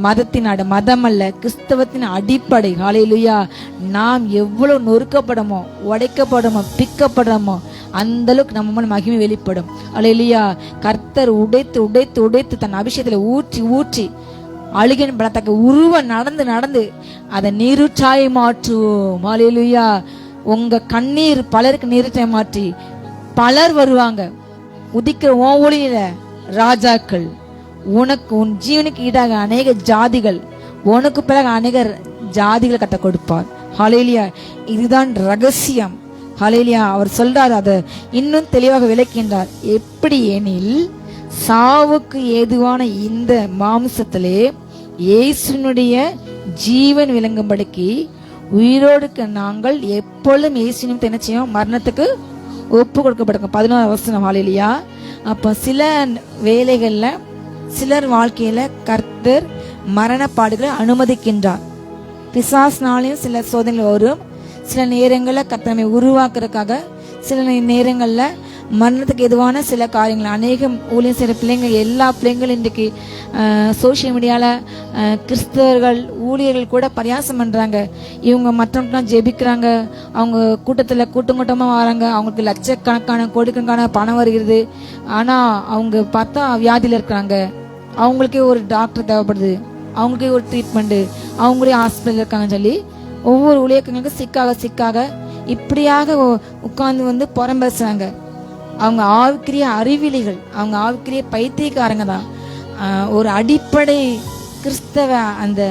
மதத்தின் மதம் அல்ல, கிறிஸ்தவத்தின் அடிப்படை. ஹல்லேலூயா. நாம் எவ்வளவு நொறுக்கப்படமோ, உடைக்கப்படமோ, பிக்கப்படுறோமோ அந்த அளவுக்கு நம்ம மூலம் மகிமை வெளிப்படும். ஹல்லேலூயா. கர்த்தர் உடைத்து உடைத்து உடைத்து தன் அபிஷேகத்துல ஊற்றி ஊற்றி அழுகின் பலத்தக்க உருவ நடந்து அதை நீருற்றாய் மாற்றுவோம். ஹல்லேலூயா. உங்க கண்ணீர் பலருக்கு நீருற்றாய் மாற்றி பலர் வருவாங்க. உதிக்கிற உன் ஒளியில ராஜாக்கள், உனக்கு உன் ஜீவனுக்கு ஈடாக அநேக ஜாதிகள், உனக்கு பிறகு அநேக ஜாதிகளை கத்த கொடுப்பார். ஹல்லேலூயா. இதுதான் ரகசியம். ஹல்லேலூயா. அவர் சொல்றார், அதை இன்னும் தெளிவாக விளக்கின்றார். எப்படி எனில், சாவுக்கு ஏதுவான இந்த மாம்சத்திலே இயேசுனுடைய ஜீவன் விளங்கும்படிக்கு உயிரோடுக்கு நாங்கள் எப்பொழுதும் இயேசுவின் என்ன செய்யும்? மரணத்துக்கு ஒப்பு கொடுக்கப்பட்டிருக்கோம். 11 வசனம். ஹல்லேலூயா. அப்ப சில வேளைகள்ல சிலர் வாழ்க்கையில கர்த்தர் மரணப்பாடுகளை அனுமதிக்கின்றார். பிசாசினாலையும் சில சோதனைகள் வரும். சில நேரங்களில் கர்த்தரை உருவாக்குறதுக்காக, சில நேரங்கள்ல மரணத்துக்கு எதுவான சில காரியங்கள். அநேகம் ஊழியம் செய்கிற பிள்ளைங்க, எல்லா பிள்ளைங்களும் இன்றைக்கு சோசியல் மீடியாவில் கிறிஸ்தவர்கள் ஊழியர்கள் கூட பரியாசம் பண்ணுறாங்க. இவங்க மற்றவங்களாம் ஜெபிக்கிறாங்க, அவங்க கூட்டத்தில் கூட்டமாக வராங்க, அவங்களுக்கு லட்சக்கணக்கான கோடிக்கணக்கான பணம் வருகிறது. ஆனால் அவங்க பார்த்தா வியாதியில் இருக்கிறாங்க. அவங்களுக்கே ஒரு டாக்டர் தேவைப்படுது, அவங்களுக்கே ஒரு ட்ரீட்மெண்ட்டு, அவங்களே ஹாஸ்பிட்டல் இருக்காங்கன்னு சொல்லி ஒவ்வொரு ஊழியர்களுக்கும் சிக்காக இப்படியாக உட்கார்ந்து புறம்பேசுறாங்க. அவங்க ஆவிக்குரிய அறிவிலிகள், அவங்க ஆவிக்குரிய பைத்தியக்காரங்க தான். ஒரு அடிப்படை கிறிஸ்தவ அந்த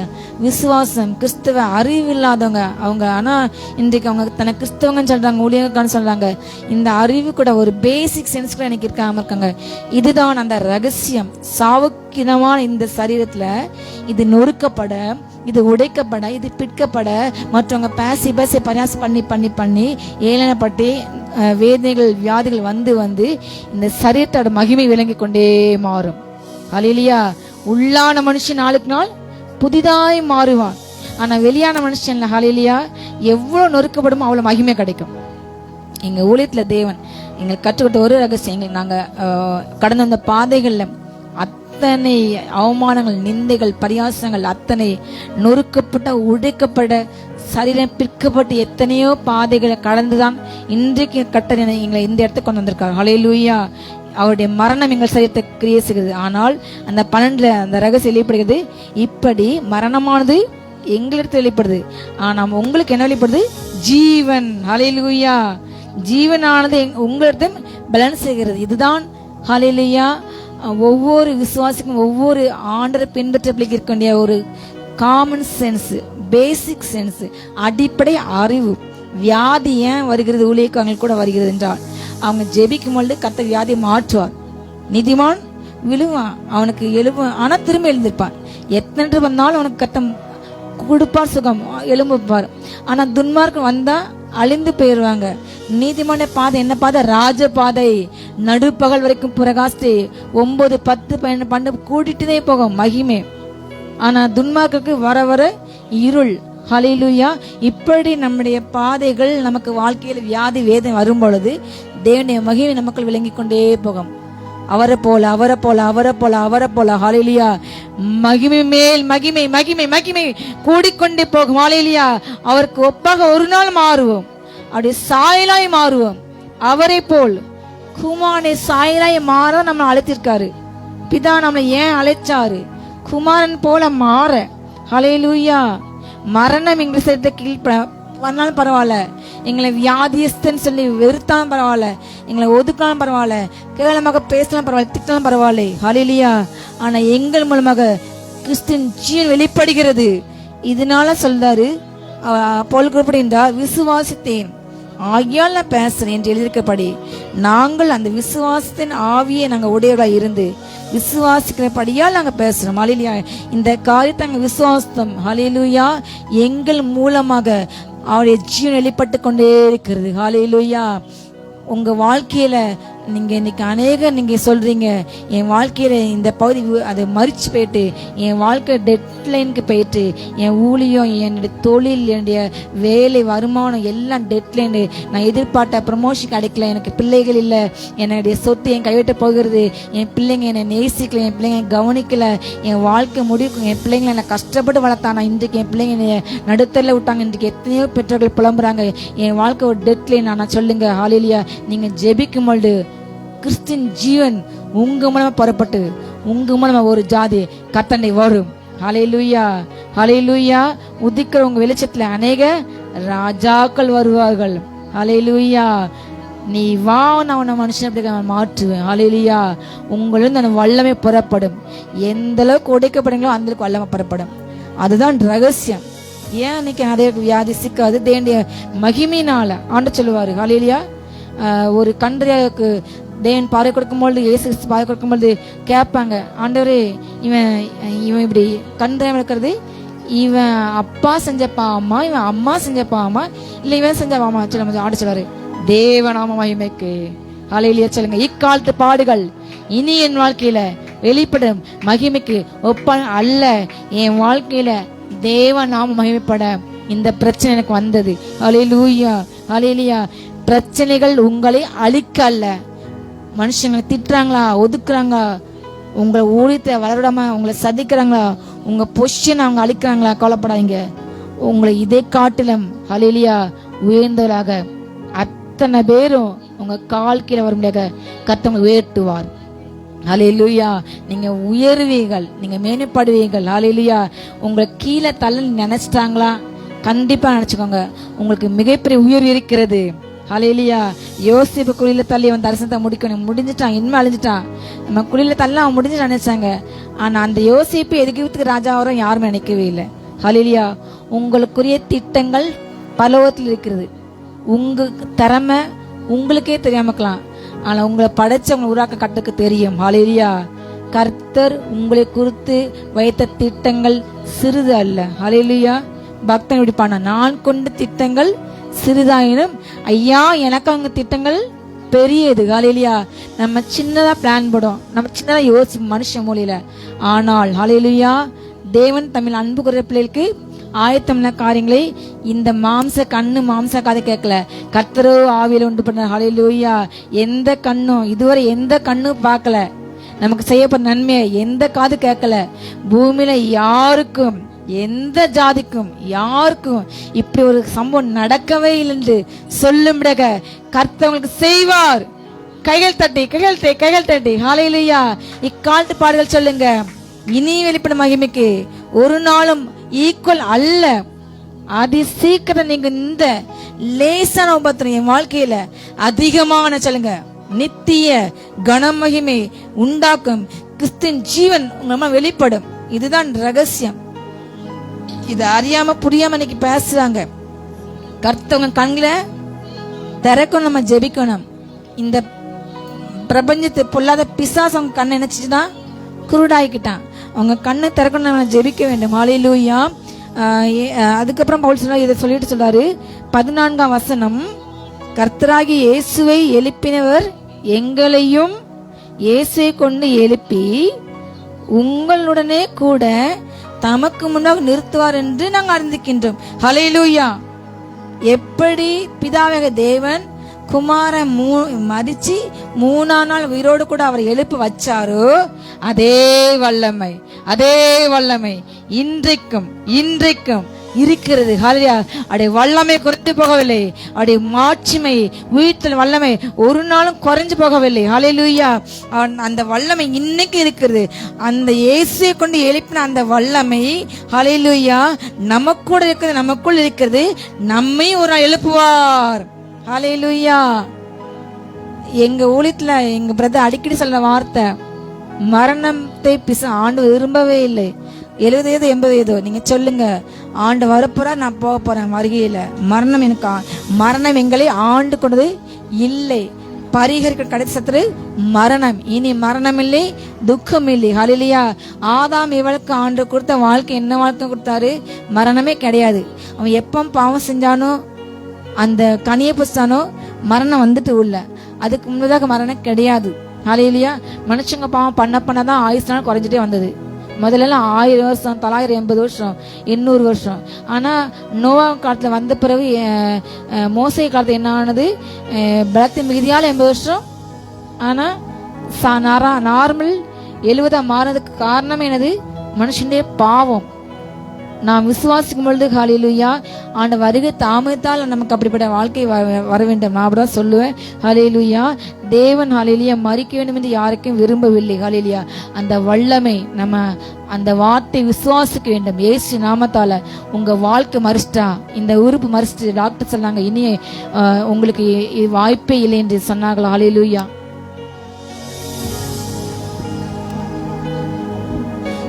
விசுவாசம், கிறிஸ்தவ அறிவு இல்லாதவங்க அவங்க. ஆனால் இன்றைக்கு அவங்க தன்னை கிறிஸ்தவங்கன்னு சொல்றாங்க, ஊழியர்கான்னு சொல்றாங்க. இந்த அறிவு கூட ஒரு பேசிக் சென்ஸ் கூட எனக்கு இருக்காம இருக்காங்க. இதுதான் அந்த ரகசியம். சாவுக்கினமான இந்த சரீரத்துல இது நொறுக்கப்பட, இது உடைக்கப்பட, இது பிற்கப்பட, மற்றவங்க பேசி பரியாசம் பண்ணி ஏளனப்பட்டு வேதனைகள் வியாதிகள் வந்து இந்த சரீரத்தோட மகிமை விளங்கி கொண்டே மாறும். ஹல்லேலூயா. உள்ளான மனுஷன் நாளுக்கு நாள் புதிதாய் மாறுவான். ஆனா வெளியான மனுஷன் ஹல்லேலூயா எவ்வளவு நொறுக்கப்படுமோ அவ்வளவு மகிமை கிடைக்கும். எங்க ஊழியத்துல தேவன் எங்களுக்கு கற்றுக்கிட்ட ஒரு ரகசியம், எங்களுக்கு நாங்க கடந்த அந்த பாதைகள்ல அத்தனை அவமானங்கள், நிந்தைகள், பரியாசங்கள், அத்தனை நொறுக்கப்பட்ட உடைக்கப்பட்ட சரீரம் பிற்கப்பட்டு எத்தனையோ பாதைகளை கடந்துதான் இன்றைக்கு கர்த்தர் எங்களை இந்த இடத்துக்கு கொண்டு வந்திருக்காரு. ஹல்லேலூயா. அவருடைய மரணம் எங்கள் சரீரத்தை கிரியை செய்கிறது. ஆனால் அந்த 12 அந்த ரகசியம் வெளிப்படுகிறது. இப்படி மரணமானது எங்களிடத்தில் வெளிப்படுது, ஆனா உங்களுக்கு என்ன வெளிப்படுது? ஜீவன். ஹல்லேலூயா. ஜீவனானது உங்களிடத்தில் பேலன்ஸ் செய்கிறது. இதுதான் ஹல்லேலூயா ஒவ்வொரு விசுவாசிக்கும், ஒவ்வொரு ஆண்டரை பின்பற்ற இருக்க வேண்டிய ஒரு காமன் சென்ஸ், பேசிக் சென்ஸ், அடிப்படை அறிவு. வியாதி ஏன் வருகிறது ஊழியக்காரங்களுக்கு கூட வருகிறது என்றால், அவங்க ஜெபிக்கும் பொழுது கர்த்தர் வியாதியை மாற்றுவார். நீதிமான் விழுவான், அவனுக்கு எழுவான், ஆனா திரும்ப எழுந்திருப்பான். எத்தனை வந்தாலும் அவனுக்கு கர்த்தர் கொடுப்பார், சுகம் எழும்புப்பார். ஆனா துன்மார்க்கம் வந்தா அழிந்து போயிருவாங்க. நீதிமான பாதை என்ன பாதை? ராஜ பாதை. நடுப்பகல் வரைக்கும் பிரகாஷ்டு 9, 10, 12 கூட்டிட்டுதே போகும் மகிமை. ஆனா துன்மார்க்கு வர வர இருள். ஹல்லேலூயா. இப்படி நம்முடைய பாதைகள் நமக்கு வாழ்க்கையில் வியாதி வேதனை வரும் பொழுது தேவனுடைய மகிமை நமக்குள் விளங்கி கொண்டே போகும். அவரை போல அவரை போல அவரை போல அவரை போல. ஹல்லேலூயா. மகிமை மேல் மகிமை, மகிமை மகிமை கூடிக்கொண்டே போகும். ஹல்லேலூயா. அவருக்கு ஒப்பாக ஒரு நாள் மாறுவோம், அவருடைய சாயலாய் மாறுவோம். அவரை போல் குமாரனை சாயலாய் மாற நம்மளை அழைத்திருக்காரு. பிதா நம்மளை ஏன் அழைச்சாரு? குமாரன் போல மாற. ஹல்லேலூயா. மரணம் எங்களை சேர்த்த கீழ் பண்ணாலும் பரவாயில்ல, எங்களை வியாதியஸ்தன்னு சொல்லி வெறுத்தாலும் பரவாயில்ல, எங்களை ஒதுக்கினாலும் பரவாயில்ல, கேவலமாக பேசினாலும் பரவாயில்ல, திட்டாலும் பரவாயில்ல. ஹல்லேலூயா. ஆனா எங்கள் மூலமாக கிறிஸ்துவின் ஜீவன் வெளிப்படுகிறது. இதனால சொல்றாரு பவுல் குறிப்பிடுகின்றார், விசுவாசித்தேன் ஆகியால் நான் பேசுறேன் என்று எழுதியிருக்கப்படி நாங்கள் அந்த விசுவாசத்தின் ஆவியை நாங்க உடையவர்களாக இருந்து விசுவாசிக்கிறபடியால் நாங்க பேசுறோம். ஹல்லேலூயா. இந்த காரியத்தை நாங்க விசுவாசம். ஹல்லேலூயா. எங்கள் மூலமாக அவருடைய ஜீவன் வெளிப்பட்டு கொண்டே இருக்கிறது. ஹல்லேலூயா. உங்க வாழ்க்கையில நீங்க இன்னைக்கு அநேக நீங்க சொல்றீங்க, என் வாழ்க்கையில இந்த பகுதி அதை மறிச்சு போயிட்டு, என் வாழ்க்கை டெட்லைனுக்கு போயிட்டு, என் ஊழியம், என்னுடைய தொழில், என்னுடைய வேலை, வருமானம் எல்லாம் டெட்லைனு, நான் எதிர்பார்த்த ப்ரமோஷன் கிடைக்கல, எனக்கு பிள்ளைகள் இல்லை, என்னுடைய சொத்து என் கைவிட்டு போகிறது, என் பிள்ளைங்க என்னை நேசிக்கல, என் பிள்ளைங்க கவனிக்கல, என் வாழ்க்கை முடிவு, என் பிள்ளைங்களை என்னை கஷ்டப்பட்டு வளர்த்தானா, இன்றைக்கு என் பிள்ளைங்க நடுத்தரில் விட்டாங்க, இன்றைக்கு எத்தனையோ பெற்றோர்கள் புலம்புறாங்க, என் வாழ்க்கை ஒரு டெட்லைன். ஆனால் சொல்லுங்க ஹல்லேலூயா, நீங்க ஜெபிக்கும் பொழுது கிறிஸ்தின் ஜீவன் உங்க மூலமா புறப்பட்டு உங்க மூலமா ஒரு ஜாதி கர்த்தனை வரும். ஹல்லேலூயா. ஹல்லேலூயா. உதிக்கிற உங்க வெளிச்சத்துல அநேக ராஜாக்கள் வருவார்கள். ஹல்லேலூயா. நீ வா, நான் உன்னை மனுஷன் அப்படி மாற்றுவேன். ஹல்லேலூயா. உங்களிருந்து அந்த வல்லமை புறப்படும். எந்த அளவுக்கு உடைக்கப்படுங்களோ அந்த அளவுக்கு வல்லமை புறப்படும். அதுதான் ரகசியம். ஏன் இன்னைக்கு நிறைய வியாதி சிக்காது? தேவனுடைய மகிமையினால. ஆண்டு சொல்லுவாரு ஹல்லேலூயா. ஒரு கன்றையாவுக்கு தேவன் பாறை கொடுக்கும்பொழுது, இயேசு கிறிஸ்து பாறை கொடுக்கும்பொழுது கேட்பாங்க, ஆண்டவரே இவன் இப்படி கன்றையா இருக்கிறது இவன் அப்பா செஞ்ச பாவமா, இவன் அம்மா செஞ்ச பாவமா, இல்ல இவன் செஞ்ச பாவமா? சொல்ல ஆண்டு சொல்லுவாரு, தேவநாம மகிமைக்கு ஹல்லேலூயா சொல்லுங்க. இக்காலத்து பாடுகள் இனி என் வாழ்க்கையில வெளிப்படும் மகிமைக்கு ஒப்ப அல்ல. என் வாழ்க்கையில தேவநாம மகிமைப்பட இந்த பிரச்சனை எனக்கு வந்தது. ஹல்லேலூயா ஹல்லேலூயா. பிரச்சனைகள் உங்களை அழிக்க அல்ல. மனுஷங்களை திட்டுறாங்களா, ஒதுக்குறாங்க, உங்களை ஊழியத்தை வளரடாம உங்களை சதிக்கிறாங்களா, உங்க பொசிஷன் அவங்க அழிக்கிறாங்களா, கவலைப்படாதீங்க. உங்களை இதை காட்டிலும் ஹல்லேலூயா உயர்ந்தவர்களாக அத்தனை பேரும் உங்க கால் கீழே வர முடியாத கர்த்தர் உயர்த்துவார். ஹல்லேலூயா. நீங்க உயர்வீர்கள், நீங்க மேன்மைப்படுவீர்கள். ஹல்லேலூயா. உங்களை கீழே தள்ள நினைச்சிட்டாங்களா? கண்டிப்பா நினைச்சுக்கோங்க, உங்களுக்கு மிகப்பெரிய உயர்வு இருக்கிறது. ஹல்லேலூயா. யோசிப்பு குழியில தள்ளி அவன் தரிசனத்தை முடிக்கணும், முடிஞ்சிட்டான், இனிமே அழிஞ்சிட்டான். நம்ம குழியில தள்ள அவன் முடிஞ்சு நினைச்சாங்க. ஆனா அந்த யோசிப்பு எதிர்க்கிறதுக்கு ராஜா வரும் யாருமே நினைக்கவே இல்லை. ஹல்லேலூயா. உங்களுக்குரிய திட்டங்கள் பரலோகத்தில் இருக்கிறது. உங்க திறமை உங்களுக்கே தெரியாமக்கலாம், ஆனா உங்களை படைச்சவங்க உருவாக்க கட்டுக்கு தெரியும். ஹல்லேலூயா. கர்த்தர் உங்களை குறித்து வைத்த திட்டங்கள் சிறிது அல்ல. ஹல்லேலூயா. பக்தன் விடுப்பான, நான் கொண்ட திட்டங்கள் சிறிதாயினும் ஐயா எனக்கு அவங்க திட்டங்கள் பெரியது. ஹல்லேலூயா. நம்ம சின்னதா பிளான் போடும், நம்ம சின்னதா யோசிப்போம் மனுஷ மூலையில. ஆனால் ஹல்லேலூயா தேவன் தமிழ் அன்பு குறை பிள்ளைகளுக்கு ஆயத்தம்ன காரியங்களை இந்த மாம்ச கண்ணு மாம்ச காதை கேட்கல, கர்த்தரோ ஆவியில உண்டு பண்ண. ஹல்லேலூயா. எந்த கண்ணும் இதுவரை எந்த கண்ணும் பார்க்கல, நமக்கு செய்யப்பட்ட நன்மையை எந்த காது கேட்கல. பூமியில யாருக்கும் எந்த ஜாதிக்கும் யாருக்கும் இப்படி ஒரு சம்பவம் நடக்கவே இல்லை என்று சொல்லும்படியாக கர்த்தவங்களுக்கு செய்வார். கைகள் தட்டி கைகள் தட்டி ஹல்லேலூயா. இக்காலத்து பாடுகள் சொல்லுங்க, இனி வெளிப்படும் மகிமைக்கு ஒரு நாளும் ஈக்குவல் அல்ல. அதி சீக்கிரம் நீங்க இந்த லேசான உபத்திரம் என் வாழ்க்கையில அதிகமான சொல்லுங்க நித்திய கனமகிமை உண்டாக்கும் கிறிஸ்துவின் ஜீவன் உங்க வெளிப்படும். இதுதான் ரகசியம். இது அறியாம புரியாம இன்னைக்கு பேசுறாங்க. கர்த்தவங்க கண்களை திறக்கணும், நம்ம ஜெபிக்கணும். இந்த பிரபஞ்சத்தை பொல்லாத பிசாசு அவங்க கண்ணை நினைச்சுன்னா குருடாயிக்கிட்டான். அவங்க கண்ணை திறக்கணும், நம்ம ஜெபிக்க வேண்டும். ஹல்லேலூயா. அதுக்கப்புறம் பவுல் சொல்றாரு, இதை சொல்லிட்டு சொல்றாரு 14ஆம் வசனம், கர்த்தராகி இயேசுவை எழுப்பினவர் எங்களையும் இயேசுவை கொண்டு எழுப்பி உங்களுடனே கூட தமக்கு முன்னாக நிறுத்துவார் என்று நாங்கள் அறிந்திருக்கின்றோம். ஹல்லேலூயா. எப்படி பிதாவாக தேவன் குமார மதிச்சு 3ஆம் நாள் உயிரோடு கூட அவரை எழுப்ப வச்சாரோ அதே வல்லமை இன்றைக்கும் இருக்கிறது. ஹல்லேலூயா. அவருடைய வல்லமை குறைந்து போகவில்லை, அவருடைய மாட்சிமை உயிர்த்தல் வல்லமை ஒரு நாளும் குறைஞ்சு போகவில்லை. ஹல்லேலூயா. அந்த வல்லமை இன்னைக்கு இருக்கிறது. அந்த இயேசுவை கொண்டு எழுப்பின அந்த வல்லமை ஹல்லேலூயா நமக்கூட இருக்கிறது, நமக்குள் இருக்கிறது. நம்மை ஒரு நாள் எழுப்புவார். ஹல்லேலூயா. எங்க ஊழியத்துல எங்க பிரதர் அடிக்கடி சொல்ற வார்த்தை, மரணத்தை ஆண்டு விரும்பவே இல்லை. 70 வயது 80 வயதோ நீங்க சொல்லுங்க, ஆண்டு வரப்போற நான் போக போறேன் வருகையில. மரணம் எங்களை ஆண்டு கொண்டது இல்லை. பரிகரிக்க கடைசி சத்துரு மரணம். இனி மரணம் இல்லை, துக்கம் இல்லை. ஹல்லேலூயா. ஆதாம் இவளுக்கு ஆண்டு கொடுத்த வாழ்க்கை என்ன வாழ்க்கை கொடுத்தாரு? மரணமே கிடையாது. அவன் எப்ப பாவம் செஞ்சானோ அந்த கனியை புசிச்சானோ மரணம் வந்துட்டு உள்ள, அதுக்கு முன்னதாக மரணம் கிடையாது. ஹல்லேலூயா. மனுஷங்க பாவம் பண்ணதான் ஆயுஷ்னால குறைஞ்சிட்டே வந்தது. முதல்ல 1000 வருஷம், 980 வருஷம், 800 வருஷம். ஆனா நோவா காலத்துல வந்த பிறகு மோசே காலத்துல என்ன ஆனது? பலத்தின் மிகுதியால 80 வருஷம். ஆனா நார்மல் 70 மாறினதுக்கு காரணம் என்னது? மனுஷனுடைய பாவம். நாம் விசுவாசிக்கும் பொழுது ஹல்லேலூயா ஆண்ட வருகை தாமதித்தால் நமக்கு அப்படிப்பட்ட வாழ்க்கை வர வேண்டும். நான் அப்படிதான் சொல்லுவேன். ஹல்லேலூயா தேவன் ஹல்லேலூயா மரிக்க வேண்டும் என்று யாருக்கும் விரும்பவில்லை. ஹல்லேலூயா அந்த வல்லமை நம்ம அந்த வார்த்தை விசுவாசிக்க வேண்டும். இயேசு நாமத்தால உங்க வாழ்க்கை மறிச்சிட்டா, இந்த உறுப்பு மறிச்சிட்டு டாக்டர் சொன்னாங்க இனி உங்களுக்கு வாய்ப்பே இல்லை என்று சொன்னார்கள். ஹல்லேலூயா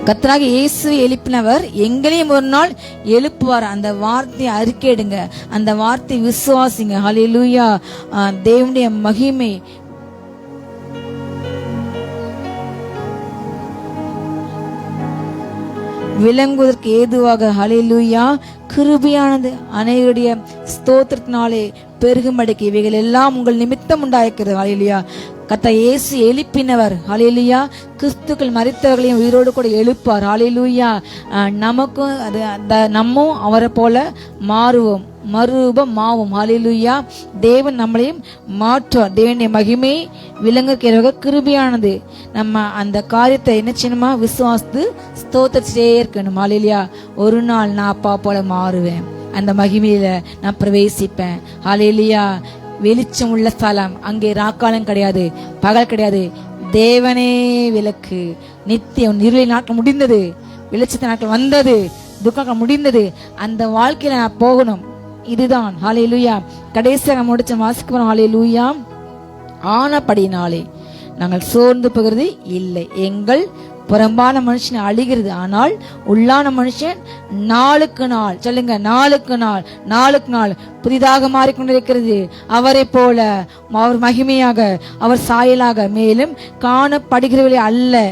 கர்த்தராக இயேசுவை எழுப்பினவர் எங்களையும் ஒரு நாள் எழுப்புவார். அந்த வார்த்தையை அறிக்கையிடுங்க, அந்த வார்த்தை விசுவாசிங்க. ஹல்லேலூயா தேவனுடைய மகிமை விளங்குவதற்கு ஏதுவாக ஹல்லேலூயா கிருபையானது அநேகருடைய ஸ்தோத்திரத்தினாலே பெருகும்படிக்கு இவைகள் எல்லாம் உங்கள் நிமித்தம் உண்டாயிருக்கிறது. ஹல்லேலூயா கர்த்தர் இயேசு எழுப்பினவர். ஹல்லேலூயா கிறிஸ்துக்கள் மரித்தவர்களையும் உயிரோடு கூட எழுப்பார். ஹல்லேலூயா நமக்கும் நம்மும் அவரை போல மாறுவோம், மறுரூபம் மாவும். ஹல்லேலூயா தேவன் நம்மளையும் மாற்றுவார். தேவனுடைய மகிமை விளங்குகிறவங்க கிருபையானது. நம்ம அந்த காரியத்தை என்ன செய்யணுமா விசுவாசித்து ஸ்தோத்திரிச்சிட்டே இருக்கணும். ஹல்லேலூயா ஒரு நாள் நான் அப்பா போல மாறுவேன், அந்த மகிமையில நான் பிரவேசிப்பேன். ஹல்லேலூயா வெளிச்சம் உள்ள ஸ்தலம், அங்கே ராக்காலம் கிடையாது, பகல் கிடையாது, தேவனே விளக்கு. நித்தியம் இருளை நாட்கள் முடிந்தது, வெளிச்சத்தை நாட்கள் வந்தது, துக்கம் முடிந்தது. அந்த வாழ்க்கையில நான் போகணும். இதுதான் ஹல்லேலூயா கடைசியாக முடிச்ச வாசிக்க போறோம். ஹல்லேலூயா ஆனபடினாலே நாங்கள் சோர்ந்து போகிறது இல்லை. எங்கள் புறம்பான மனுஷன் அழிகிறது, ஆனால் உள்ளான மனுஷன் நாளுக்கு நாள் சொல்லுங்க நாளுக்கு நாள் நாளுக்கு நாள் புதிதாக மாறிக்கொண்டிருக்கிறது. அவரை போல அவர் மகிமையாக அவர் சாயலாக மேலும் காணப்படுகிறவர்களே அல்ல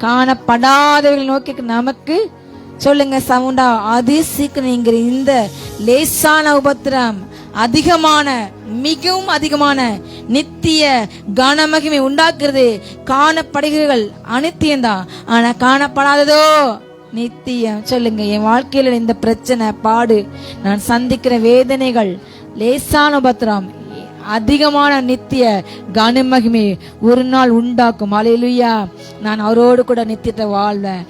காணப்படாதவர்களை நோக்கி நமக்கு சொல்லுங்க சவுண்டா அதிசீக்கிரம் இந்த லேசான உபத்திரம் அதிகமான மிகவும் அதிகமான நித்திய கனமகிமை உண்டாக்குறது. காணப்படுகிறீர்கள் அனித்தியம்தான், ஆனா காணப்படாததோ நித்தியம். சொல்லுங்க என் வாழ்க்கையில இந்த பிரச்சனை பாடு நான் சந்திக்கிற வேதனைகள் லேசான உபத்திரம் அதிகமான நித்திய கனமகிமை ஒரு நாள் உண்டாக்கும். ஹல்லேலூயா நான் அவரோடு கூட நித்தியத்தை வாழ்வேன்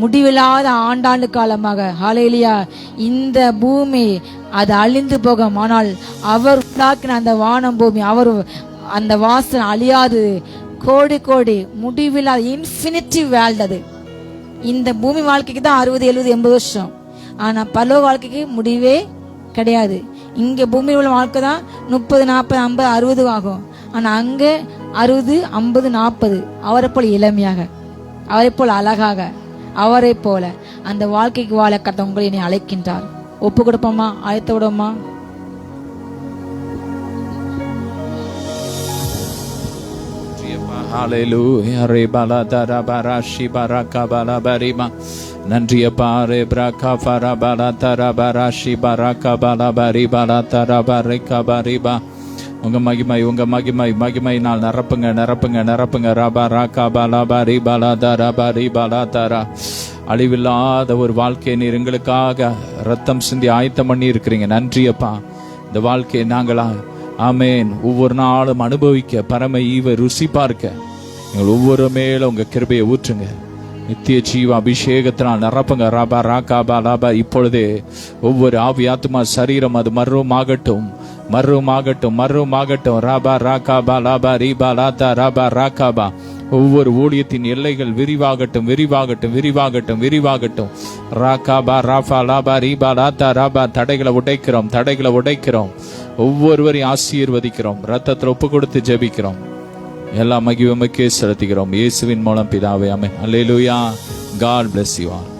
முடிவில்லாத ஆண்டாண்டு காலமாக. ஹல்லேலூயா இந்த பூமி அது அழிந்து போகும், ஆனால் அவர் உண்டாக்கின அந்த வானம் பூமி அவர் அந்த வாசனை அழியாது, கோடி கோடி முடிவில்லாத இன்ஃபினிட்டி வேல்டது. இந்த பூமி வாழ்க்கைக்கு தான் 60 70 80 வருஷம், ஆனா பரலோக வாழ்க்கைக்கு முடிவே கிடையாது. இங்க பூமியில் உள்ள வாழ்க்கை தான் 30 40 50 60 ஆகும், ஆனா அங்க 60 50 40 அவரை போல இளமையாக, அவரை போல அழகாக, அவரை போல அந்த வாழ்க்கைக்கு வாழ கர்த்தர் உங்களை என்னை அழைக்கின்றார். ஒப்பு கொடுப்போமா? ஆயத்த விடுவோமா? நன்றியப்பா ரே பிரகா ஃபரா பலா தரா பராஷி பராகா பலா பரி பலா தரா பரிகா பரிபா. உங்க மகிமை உங்க மகிமை மகிமையினால் நிரப்புங்க நிரப்புங்க நிரப்புங்க. ரபா ராகா பலா பரி பலா தரா பரி பலா தரா. அழிவில்லாத ஒரு வாழ்க்கையை நீர் எங்களுக்காக ரத்தம் சிந்தி ஆயத்தம் பண்ணி இருக்கிறீங்க. நன்றியப்பா. இந்த வாழ்க்கையை நாங்களா ஆமேன் ஒவ்வொரு நாளும் அனுபவிக்க பரம ஈவை ருசி பார்க்க எங்கள் ஒவ்வொரு மேல உங்க கிருபையை ஊற்றுங்க. நித்திய ஜீவ அபிஷேகத்தினால் நிரப்புங்க. ராபா ராகா பாலாபா. இப்பொழுதே ஒவ்வொரு ஆவி ஆத்மா சரீரம் அது மர்வமாகட்டும் மர்வமாகட்டும் மர்வமாகட்டும். ராபா ராகா பாலாபா ரீபா லாத்தா ராபா ராகாபா. ஒவ்வொரு ஊழியத்தின் எல்லைகள் விரிவாகட்டும் விரிவாகட்டும் விரிவாகட்டும் விரிவாகட்டும். ராகாபா ராபா லாபா ரீபா லாத்தா ராபா. தடைகளை உடைக்கிறோம் தடைகளை உடைக்கிறோம். ஒவ்வொருவரையும் ஆசீர்வதிக்கிறோம். ரத்தத்தில் ஒப்பு கொடுத்து ஜெபிக்கிறோம். எல்லா மகிமைக்கே செலுத்துகிறோம். இயேசுவின் மூலம் பிதாவே ஆமென். அல்லேலூயா. God bless you all.